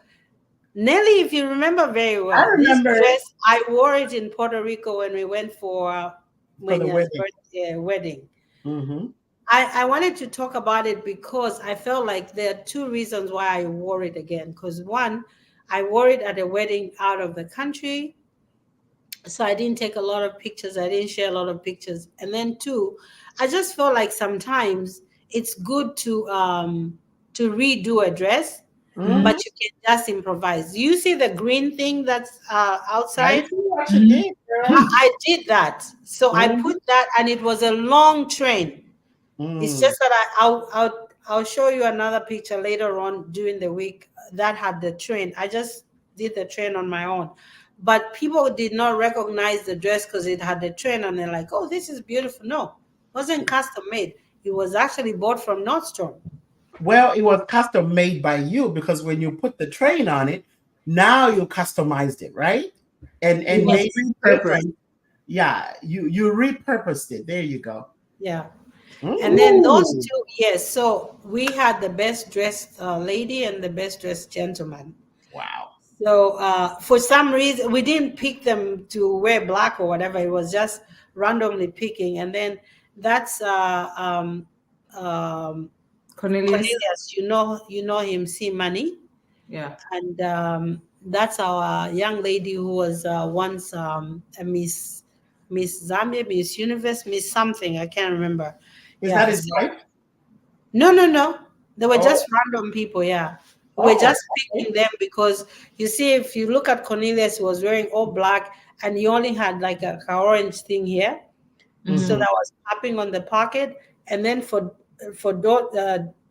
Nelly, if you remember very well, I remember this dress, I wore it in Puerto Rico when we went for the birthday wedding. Mm-hmm. I wanted to talk about it because I felt like there are two reasons why I wore it again. Because one, I wore it at a wedding out of the country, so I didn't take a lot of pictures. I didn't share a lot of pictures. And then two, I just felt like sometimes it's good to redo a dress, but you can just improvise. You see the green thing that's I outside? see what you did, girl. I did that. So I put that, and it was a long train. It's just that I'll show you another picture later on during the week that had the train. I just did the train on my own. But people did not recognize the dress because it had the train, and they're like, oh, this is beautiful. No, it wasn't custom made. It was actually bought from Nordstrom. Well, it was custom made by you because when you put the train on it, now you customized it, right? And made it different. Yeah, you repurposed it. There you go. Yeah. And then those two, yes. So we had the best dressed lady and the best dressed gentleman. Wow. So for some reason, we didn't pick them to wear black or whatever. It was just randomly picking. And then that's Cornelius. You know him, see money. Yeah. And that's our young lady who was once a Miss Zambia, Miss Universe, Miss something. I can't remember. Is that his wife? No. They were just random people, yeah. We're just picking them because you see, if you look at Cornelius, he was wearing all black and he only had like a orange thing here. So that was tapping on the pocket. And then for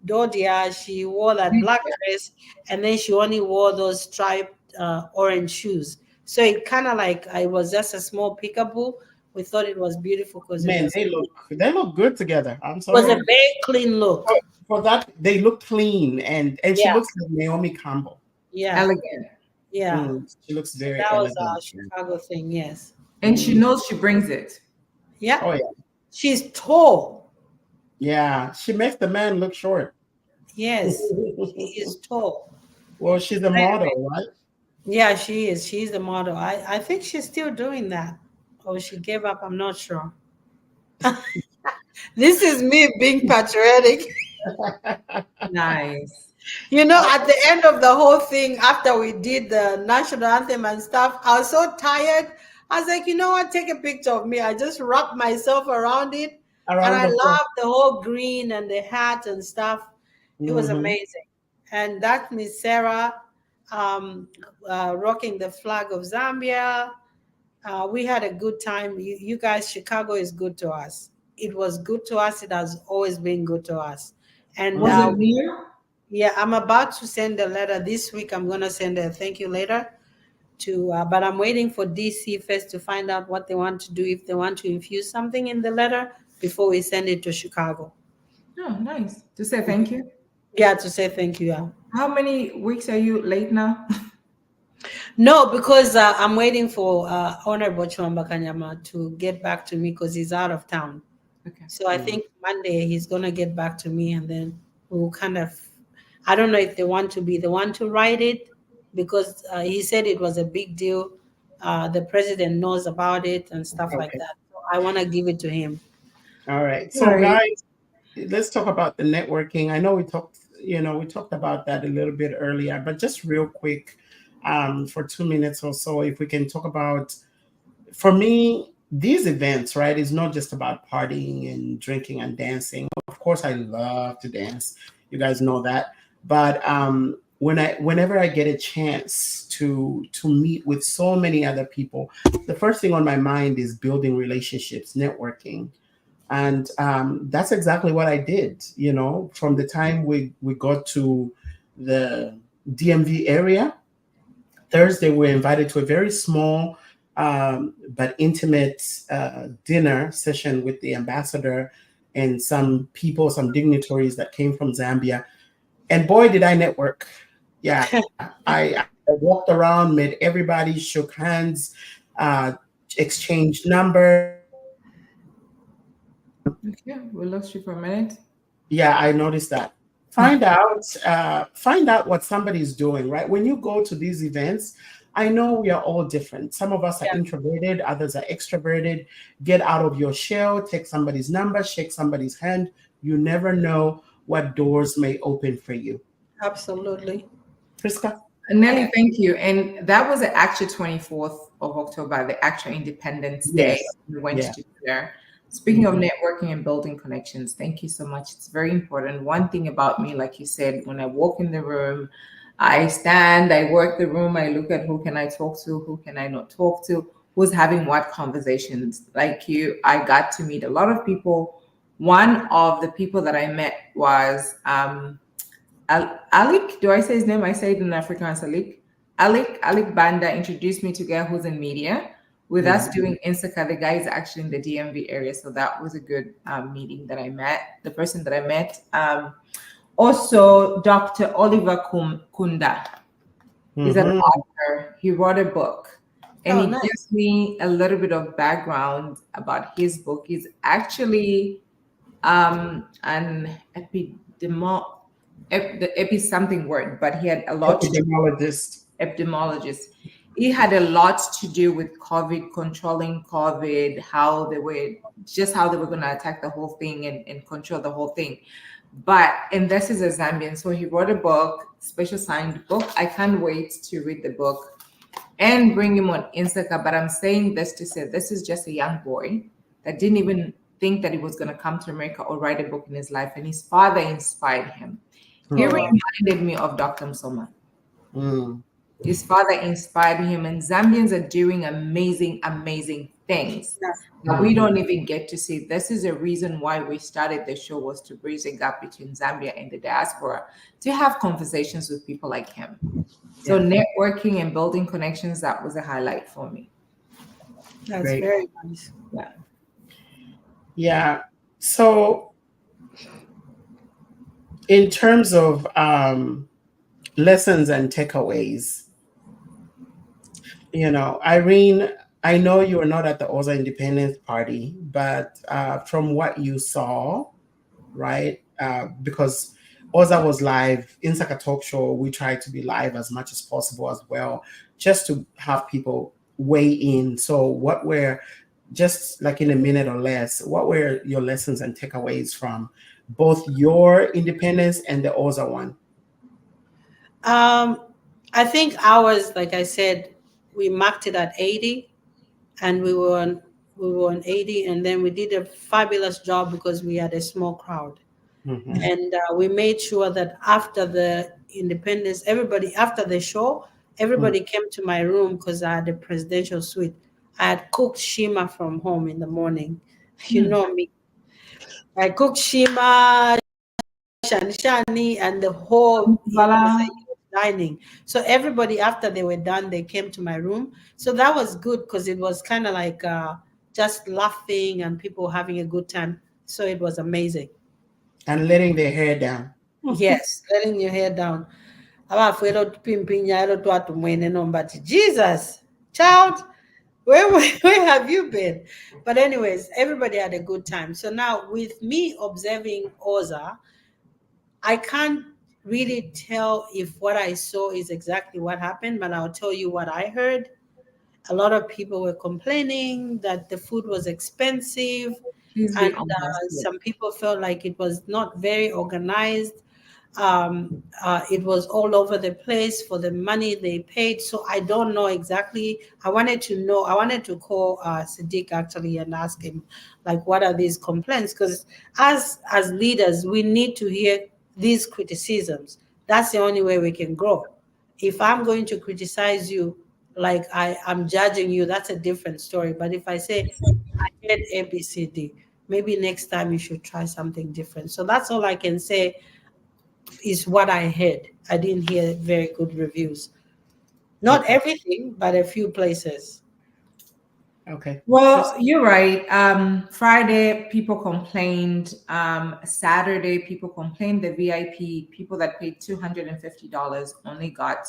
Dodia, she wore that black dress and then she only wore those striped orange shoes. So it kind of like, I was just a small peekaboo. We thought it was beautiful because they look good together. I'm sorry. It was a very clean look. For that, they look clean and she looks like Naomi Campbell. Yeah, elegant. Yeah, she looks very. That elegant. was our Chicago thing, yes. And she knows she brings it. Yeah. Oh yeah. She's tall. Yeah, she makes the man look short. Yes, she is tall. Well, she's a model, right? Yeah, she is. She's the model. I think she's still doing that. Or she gave up, I'm not sure. This is me being patriotic. Nice. You know, at the end of the whole thing, after we did the national anthem and stuff, I was so tired. I was like, you know what? Take a picture of me. I just wrapped myself around it. And I loved the whole green and the hat and stuff. It was amazing. And that's Miss Sarah rocking the flag of Zambia. We had a good time. You guys, Chicago is good to us. It was good to us. It has always been good to us. And was it near? Yeah, I'm about to send a letter this week. I'm going to send a thank you letter but I'm waiting for DC first to find out what they want to do, if they want to infuse something in the letter before we send it to Chicago. Oh, nice. To say thank you? Yeah, to say thank you, yeah. How many weeks are you late now? No, because I'm waiting for Honorable Chwamba Kanyama to get back to me because he's out of town. Okay. So I think Monday he's going to get back to me and then we'll kind of, I don't know if they want to be the one to write it because he said it was a big deal. The president knows about it and stuff like that. So I want to give it to him. All right. So guys, let's talk about the networking. I know we talked about that a little bit earlier, but just real quick, for 2 minutes or so, if we can talk about, for me, these events, right, is not just about partying and drinking and dancing. Of course, I love to dance. You guys know that. But whenever I get a chance to meet with so many other people, the first thing on my mind is building relationships, networking. And that's exactly what I did, from the time we got to the DMV area. Thursday, we're invited to a very small but intimate dinner session with the ambassador and some people, some dignitaries that came from Zambia. And boy, did I network. Yeah, I walked around, met everybody, shook hands, exchanged numbers. Okay, we lost you for a minute. Yeah, I noticed that. Find out what somebody's doing, right? When you go to these events, I know we are all different. Some of us are introverted, others are extroverted. Get out of your shell, take somebody's number, shake somebody's hand, You never know what doors may open for you. Absolutely. Priska? Nelly, thank you. And that was actually 24th of October, the actual Independence Day. Yes. We went Yeah. to there. Speaking of networking and building connections, thank you so much. It's very important. One thing about me, like you said, when I walk in the room, I stand, I work the room, I look at who can I talk to, who can I not talk to, who's having what conversations. Like you, I got to meet a lot of people. One of the people that I met was Alik, do I say his name? I say it in Afrikaans, Alik. Alik Banda introduced me to a guy who's in media. With us doing Insaka, the guy is actually in the DMV area. So that was a good meeting that I met, the person that I met. Also, Dr. Oliver Kunda. He's an author. He wrote a book. And he gives me a little bit of background about his book. He's actually an something word, but he had a lot epidemiologist. He had a lot to do with COVID, controlling COVID, how they were going to attack the whole thing and control the whole thing. And this is a Zambian, so he wrote a book, special signed book. I can't wait to read the book and bring him on Insaka. But I'm saying this to say this is just a young boy that didn't even think that he was going to come to America or write a book in his life, and his father inspired him. He reminded me of Dr. Msoma. His father inspired him, and Zambians are doing amazing, amazing things that we don't even get to see. This is a reason why we started the show, was to bridge the gap between Zambia and the diaspora, to have conversations with people like him. So networking and building connections, that was a highlight for me. That's very nice. Yeah. Yeah. So in terms of lessons and takeaways, Irene, I know you were not at the Oza Independence Party, but from what you saw, right? Because Oza was live, Insaka Talk Show, we tried to be live as much as possible as well, just to have people weigh in. So what were, just like in a minute or less, what were your lessons and takeaways from both your independence and the Oza one? I think ours, like I said, we marked it at 80, and we were on 80, and then we did a fabulous job because we had a small crowd. And we made sure that after the independence, after the show, everybody came to my room because I had a presidential suite. I had cooked shima from home in the morning. You know me. I cooked shima, shani, and the whole dining. So everybody, after they were done, they came to my room. So that was good because it was kind of like just laughing and people having a good time. So it was amazing. And letting their hair down. Yes, letting your hair down. But Jesus, child, where have you been? But anyways, everybody had a good time. So now with me observing Oza, I can't really tell if what I saw is exactly what happened, but I'll tell you what I heard. A lot of people were complaining that the food was expensive, and some people felt like it was not very organized. It was all over the place for the money they paid. So I don't know exactly. I wanted to call Sadiq actually and ask him, like, what are these complaints? Because as leaders, we need to hear these criticisms. That's the only way we can grow. If I'm going to criticize you, like I'm judging you, that's a different story. But if I say I heard ABCD, maybe next time you should try something different. So that's all I can say is what I heard. I didn't hear very good reviews. Not everything, but a few places. Okay. Well, you're right. Friday, people complained. Saturday, people complained. The VIP people that paid $250 only got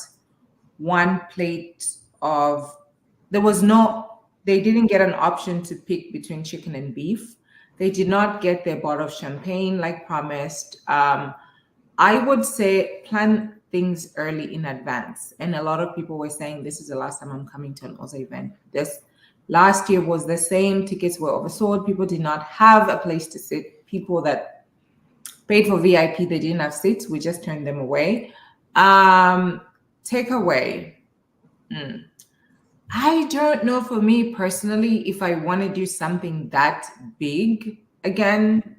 one plate of. They didn't get an option to pick between chicken and beef. They did not get their bottle of champagne like promised. I would say plan things early in advance. And a lot of people were saying, this is the last time I'm coming to an Oza event. Last year was the same. Tickets were oversold. People did not have a place to sit. People that paid for VIP. They didn't have seats. We just turned them away. Takeaway. I don't know for me personally if I want to do something that big again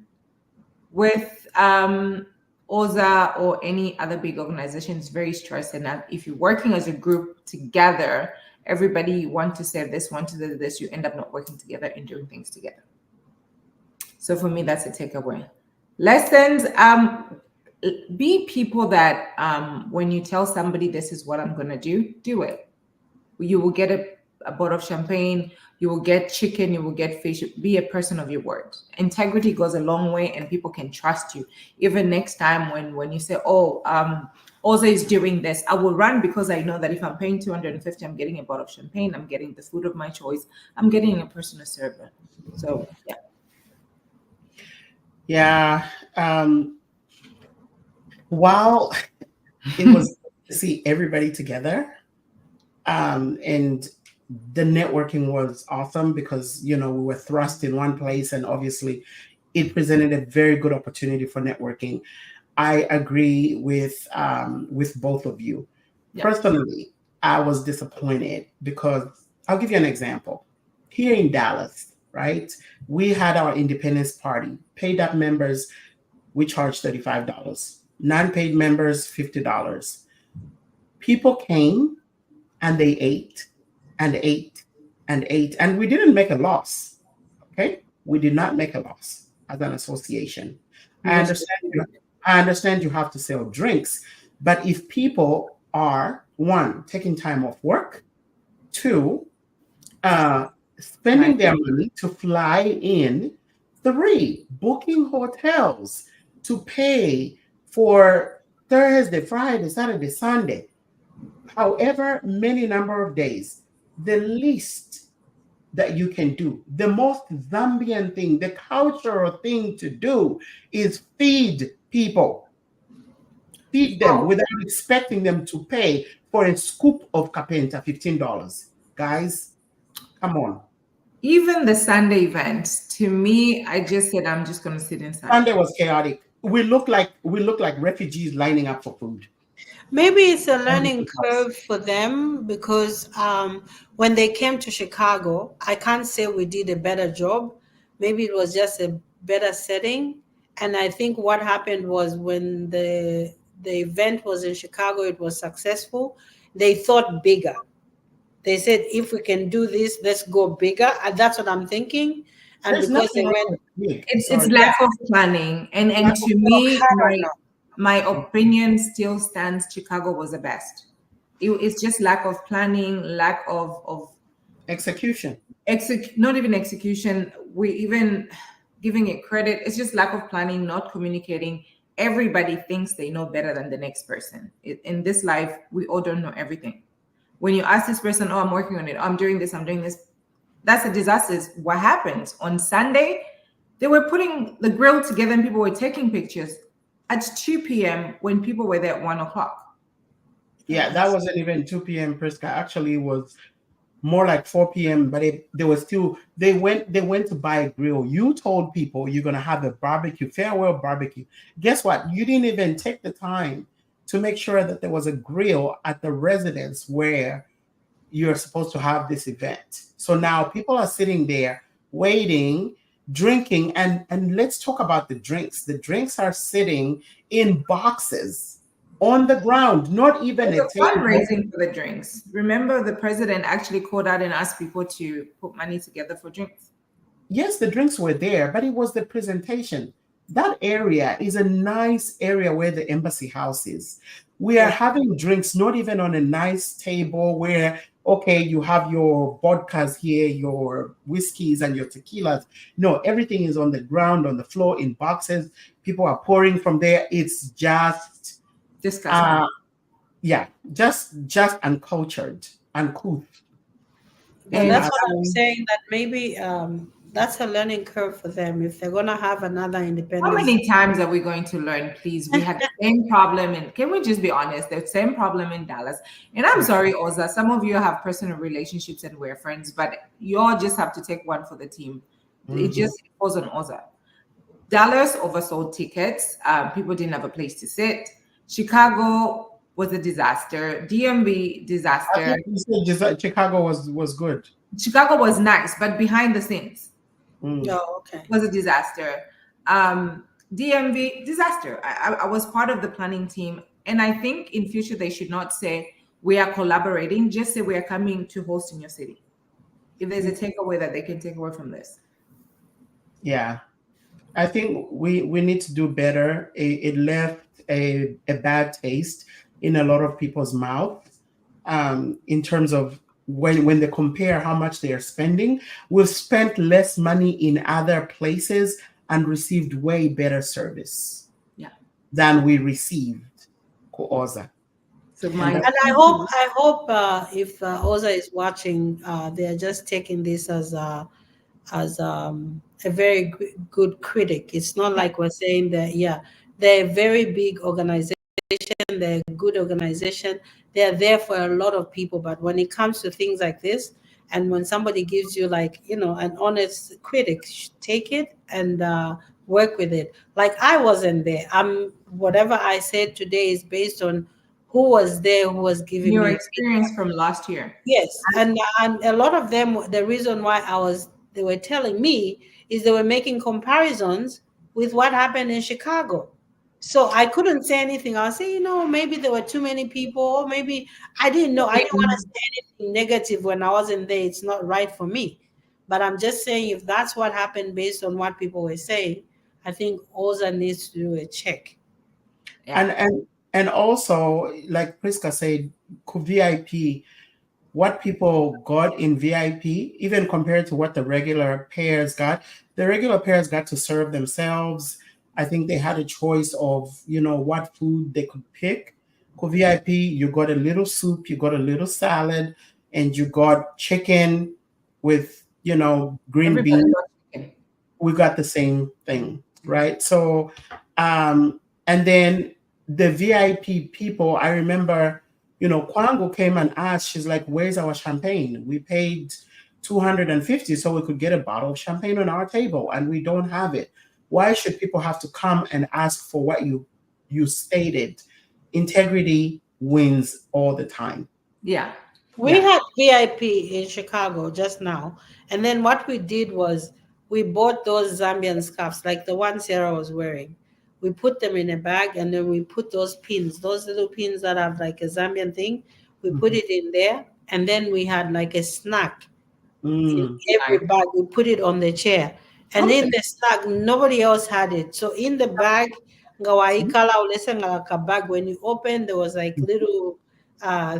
with OZA or any other big organization. Is very stressed, and if you're working as a group together, everybody want to say this, want to do this, you end up not working together and doing things together. So for me, that's a takeaway. Lessons, be people that when you tell somebody this is what I'm gonna do it. You will get a bottle of champagne, you will get chicken, you will get fish. Be a person of your word. Integrity goes a long way, and people can trust you. Even next time when you say, Oza is doing this, I will run because I know that if I'm paying $250, I'm getting a bottle of champagne, I'm getting the food of my choice, I'm getting a personal server. So yeah. While it was to see everybody together, and the networking was awesome because we were thrust in one place, and obviously it presented a very good opportunity for networking. I agree with both of you. Yeah. Personally, I was disappointed because I'll give you an example. Here in Dallas, right, we had our independence party. Paid up members, we charged $35. Non-paid members, $50. People came and they ate and ate and ate, and we didn't make a loss. Okay, we did not make a loss as an association. I understand you have to sell drinks, but if people are, one, taking time off work, two, spending their money to fly in, three, booking hotels to pay for Thursday, Friday, Saturday, Sunday, however many number of days, the least that you can do, the most Zambian thing, the cultural thing to do is feed people. Feed them without expecting them to pay for a scoop of kapenta, $15. Guys, come on. Even the Sunday event, to me, I just said, I'm just going to sit inside. Sunday was chaotic. We look like refugees lining up for food. Maybe it's a learning curve for them because when they came to Chicago, I can't say we did a better job. Maybe it was just a better setting. And I think what happened was when the event was in Chicago, it was successful. They thought bigger. They said, if we can do this, let's go bigger. And that's what I'm thinking. And There's because they went, it's lack of planning. And to me, my opinion still stands. Chicago was the best. It's just lack of planning, lack of execution. Not even execution. We even giving it credit. It's just lack of planning, not communicating. Everybody thinks they know better than the next person. In this life, we all don't know everything. When you ask this person, I'm working on it, I'm doing this, that's a disaster. What happened on Sunday? They were putting the grill together and people were taking pictures at 2 p.m. when people were there at 1 o'clock. Yeah, that wasn't even 2 p.m. Priska. Actually, it was more like 4 p.m. But they went to buy a grill. You told people you're gonna have a barbecue, farewell barbecue. Guess what? You didn't even take the time to make sure that there was a grill at the residence where you're supposed to have this event. So now people are sitting there waiting, drinking, and let's talk about the drinks. The drinks are sitting in boxes on the ground, not even a fundraising for the drinks. Remember, the president actually called out and asked people to put money together for drinks. Yes, the drinks were there, but it was the presentation. That area is a nice area where the embassy house is. We are having drinks not even on a nice table where, okay, you have your vodkas here, your whiskeys and your tequilas. No, everything is on the ground, on the floor, in boxes. People are pouring from there. It's just disgusting. Just uncultured, uncouth. And that's what I'm saying, that maybe that's a learning curve for them if they're going to have another independence. How many times are we going to learn, please? We had the same problem, and can we just be honest? The same problem in Dallas. And I'm sorry, Oza, some of you have personal relationships and we're friends, but you all just have to take one for the team. Mm-hmm. It just falls on Oza. Dallas oversold tickets. People didn't have a place to sit. Chicago was a disaster. DMV I disaster. thought you said Chicago was good. Chicago was nice, but behind the scenes Oh, okay. was a disaster. DMV disaster. I was part of the planning team, and I think in future they should not say we are collaborating. Just say we are coming to host in your city. If there's a takeaway that they can take away from this. Yeah, I think we need to do better. It left a bad taste in a lot of people's mouth in terms of when they compare how much they are spending. We've spent less money in other places and received way better service than we received for Oza. So And I hope if Oza is watching, they're just taking this as a very good critic. It's not like we're saying that, they're a very big organization, they're a good organization, they're there for a lot of people. But when it comes to things like this, and when somebody gives you an honest critic, take it and work with it. Like I wasn't there. Whatever I said today is based on who was there, who was giving your me experience from last year. Yes, and a lot of them, the reason why they were telling me is they were making comparisons with what happened in Chicago. So I couldn't say anything. I'll say, maybe there were too many people, or maybe I didn't know. I didn't want to say anything negative when I wasn't there. It's not right for me. But I'm just saying, if that's what happened based on what people were saying, I think Oza needs to do a check. Yeah. And also, like Priska said, VIP, what people got in VIP, even compared to what the regular pairs got, the regular pairs got to serve themselves. I think they had a choice of, what food they could pick. For VIP, you got a little soup, you got a little salad, and you got chicken with, green beans. We got the same thing, right? So, and then the VIP people, I remember, Kwango came and asked, she's like, where's our champagne? We paid $250 so we could get a bottle of champagne on our table, and we don't have it. Why should people have to come and ask for what you stated? Integrity wins all the time. Yeah. We had VIP in Chicago just now. And then what we did was we bought those Zambian scarves, like the one Sarah was wearing. We put them in a bag, and then we put those pins, those little pins that have like a Zambian thing. We put it in there, and then we had like a snack in every bag. We put it on the chair. And in the snack, nobody else had it. So in the bag, when you open, there was like little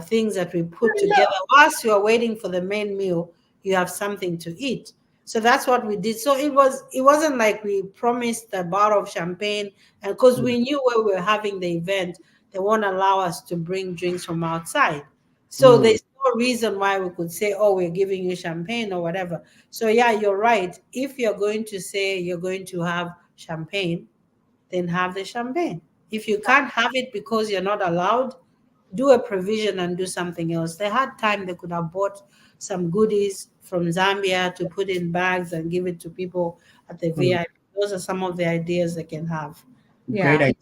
things that we put together. Whilst you are waiting for the main meal, you have something to eat. So that's what we did. So it wasn't like we promised a bottle of champagne, and because we knew where we were having the event, they won't allow us to bring drinks from outside. So there's no reason why we could say, oh, we're giving you champagne or whatever. So yeah, you're right. If you're going to say you're going to have champagne, then have the champagne. If you can't have it because you're not allowed, do a provision and do something else. They had time, they could have bought some goodies from Zambia to put in bags and give it to people at the VIP. Those are some of the ideas they can have. Yeah. Great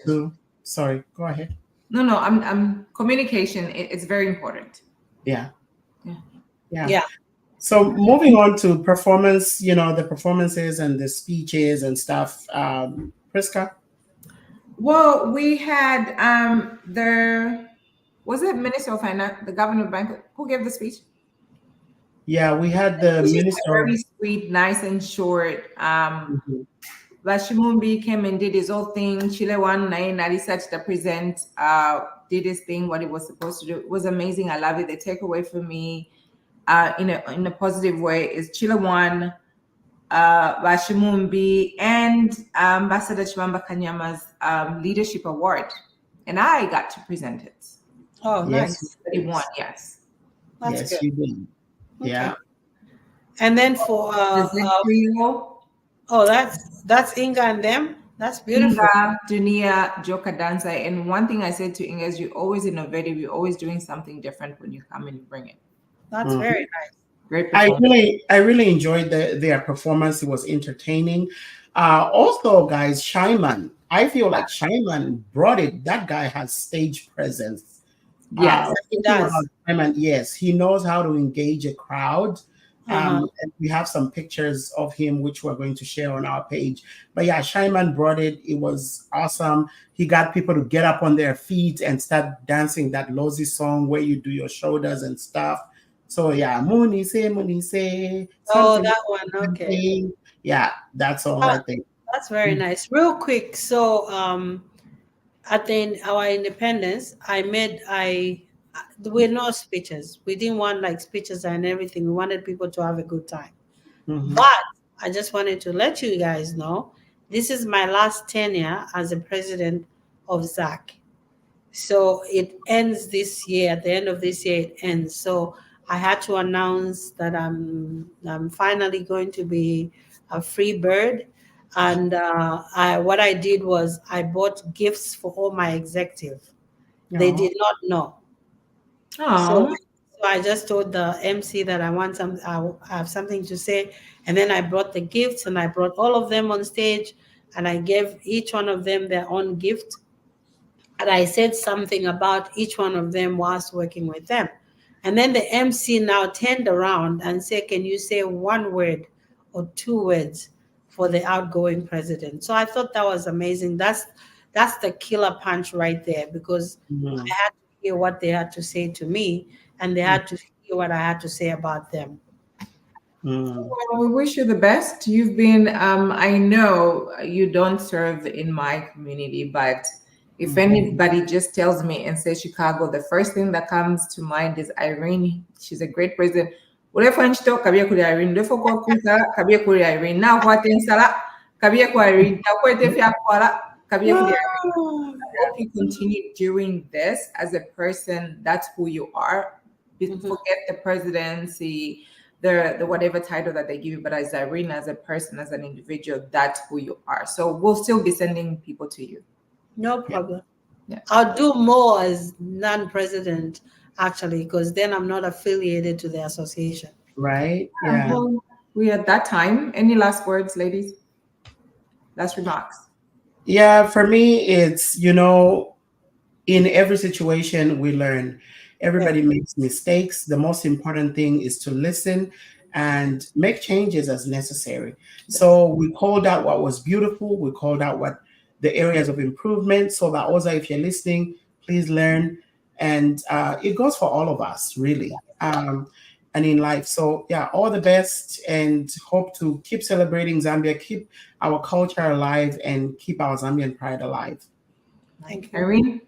idea. Sorry, go ahead. No, I'm communication. It's very important. Yeah. So moving on to performance, the performances and the speeches and stuff. Priska? Well, we had was it Minister of Finance, the Governor of Bank, who gave the speech? Yeah, we had the minister. Very sweet, nice and short. Bashimumbi came and did his own thing. Chile One Nine research to present, did his thing, what he was supposed to do. It was amazing. I love it. The takeaway for me, in a positive way, is Chile One, Bashimumbi, and Ambassador Chibamba Kanyama's leadership award, and I got to present it. Oh, nice! He won. Yes. That's good. You did. Okay. Yeah. And then for that's Inga and them. That's beautiful. Inga, Dunia, Joka Danza. And one thing I said to Inga is, you're always innovative. You're always doing something different when you come and you bring it. That's very nice. Great I really enjoyed their performance. It was entertaining. Also, guys, Shyman. I feel like Shyman brought it. That guy has stage presence. Yes. He Thinking does. about Shyman, yes, he knows how to engage a crowd. And we have some pictures of him which we're going to share on our page. But yeah, Shyman brought it. It was awesome. He got people to get up on their feet and start dancing that Lozi song where you do your shoulders and stuff. So yeah, Mooney say Oh, something. that one. Okay. Yeah, that song right there. That's very nice. Real quick. So at our independence, we're not speeches. We didn't want like speeches and everything. We wanted people to have a good time. But I just wanted to let you guys know this is my last tenure as a president of ZAC. So it ends this year. At the end of this year, it ends. So I had to announce that I'm finally going to be a free bird. And what I did was I bought gifts for all my executive. They did not know. So I just told the MC that I have something to say, and then I brought the gifts and I brought all of them on stage, and I gave each one of them their own gift, and I said something about each one of them whilst working with them, and then the MC now turned around and said, "Can you say one word or two words for the outgoing president?" So I thought that was amazing. That's the killer punch right there, because I had to hear what they had to say to me, and they had to hear what I had to say about them. Well, we wish you the best. You've been, I know you don't serve in my community, but if anybody just tells me and says Chicago, the first thing that comes to mind is Irene. She's a great president. Whatever French kabia kuri Irene, whatever kwa kuta kabia kuri Irene. Now what things sala kabia kuri Irene. Now what if you kabia kuri Irene. I hope you continue doing this as a person. That's who you are. Forget the presidency, the whatever title that they give you, but as Irene, as a person, as an individual, that's who you are. So we'll still be sending people to you. No problem. Yeah. I'll do more as non-president, actually, because then I'm not affiliated to the association. Right? Yeah. Well, we at that time. Any last words, ladies? Last remarks? Yeah, for me, it's, in every situation we learn. Everybody makes mistakes. The most important thing is to listen and make changes as necessary. So we called out what was beautiful. We called out what the areas of improvement. So that also, if you're listening, please learn. And it goes for all of us, really, and in life. So yeah, all the best, and hope to keep celebrating Zambia, keep our culture alive, and keep our Zambian pride alive. Thank you. Irene?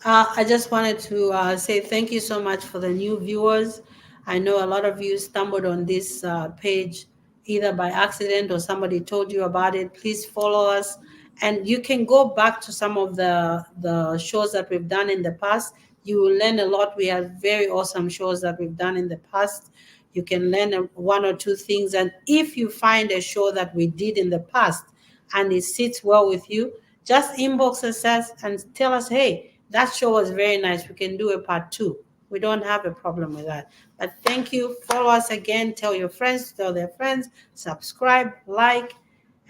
I just wanted to say thank you so much for the new viewers. I know a lot of you stumbled on this page either by accident or somebody told you about it. Please follow us. And you can go back to some of the shows that we've done in the past. You will learn a lot. We have very awesome shows that we've done in the past. You can learn one or two things. And if you find a show that we did in the past and it sits well with you, just inbox us and tell us, hey, that show was very nice. We can do a part 2. We don't have a problem with that. But thank you. Follow us again. Tell your friends, tell their friends, subscribe, like,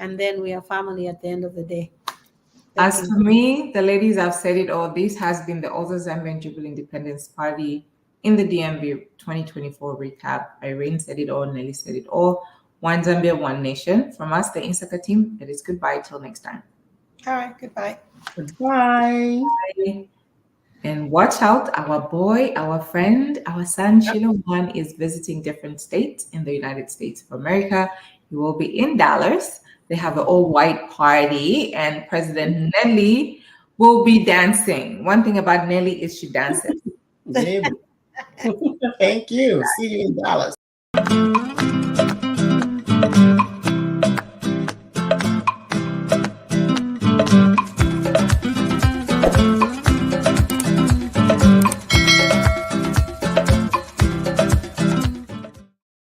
and then we are family at the end of the day. As for me, the ladies have said it all. This has been the Other Zambian Jubilee Independence Party in the DMV 2024 recap. Irene said it all. Nelly said it all. One Zambia, one nation. From us, the Insaka team, it is goodbye till next time. All right. Goodbye. Goodbye. Bye. And watch out, our boy, our friend, our son, Chiloman is visiting different states in the United States of America. He will be in Dallas. They have an all-white party, and President Nelly will be dancing. One thing about Nelly is she dances. Thank you. See you in Dallas.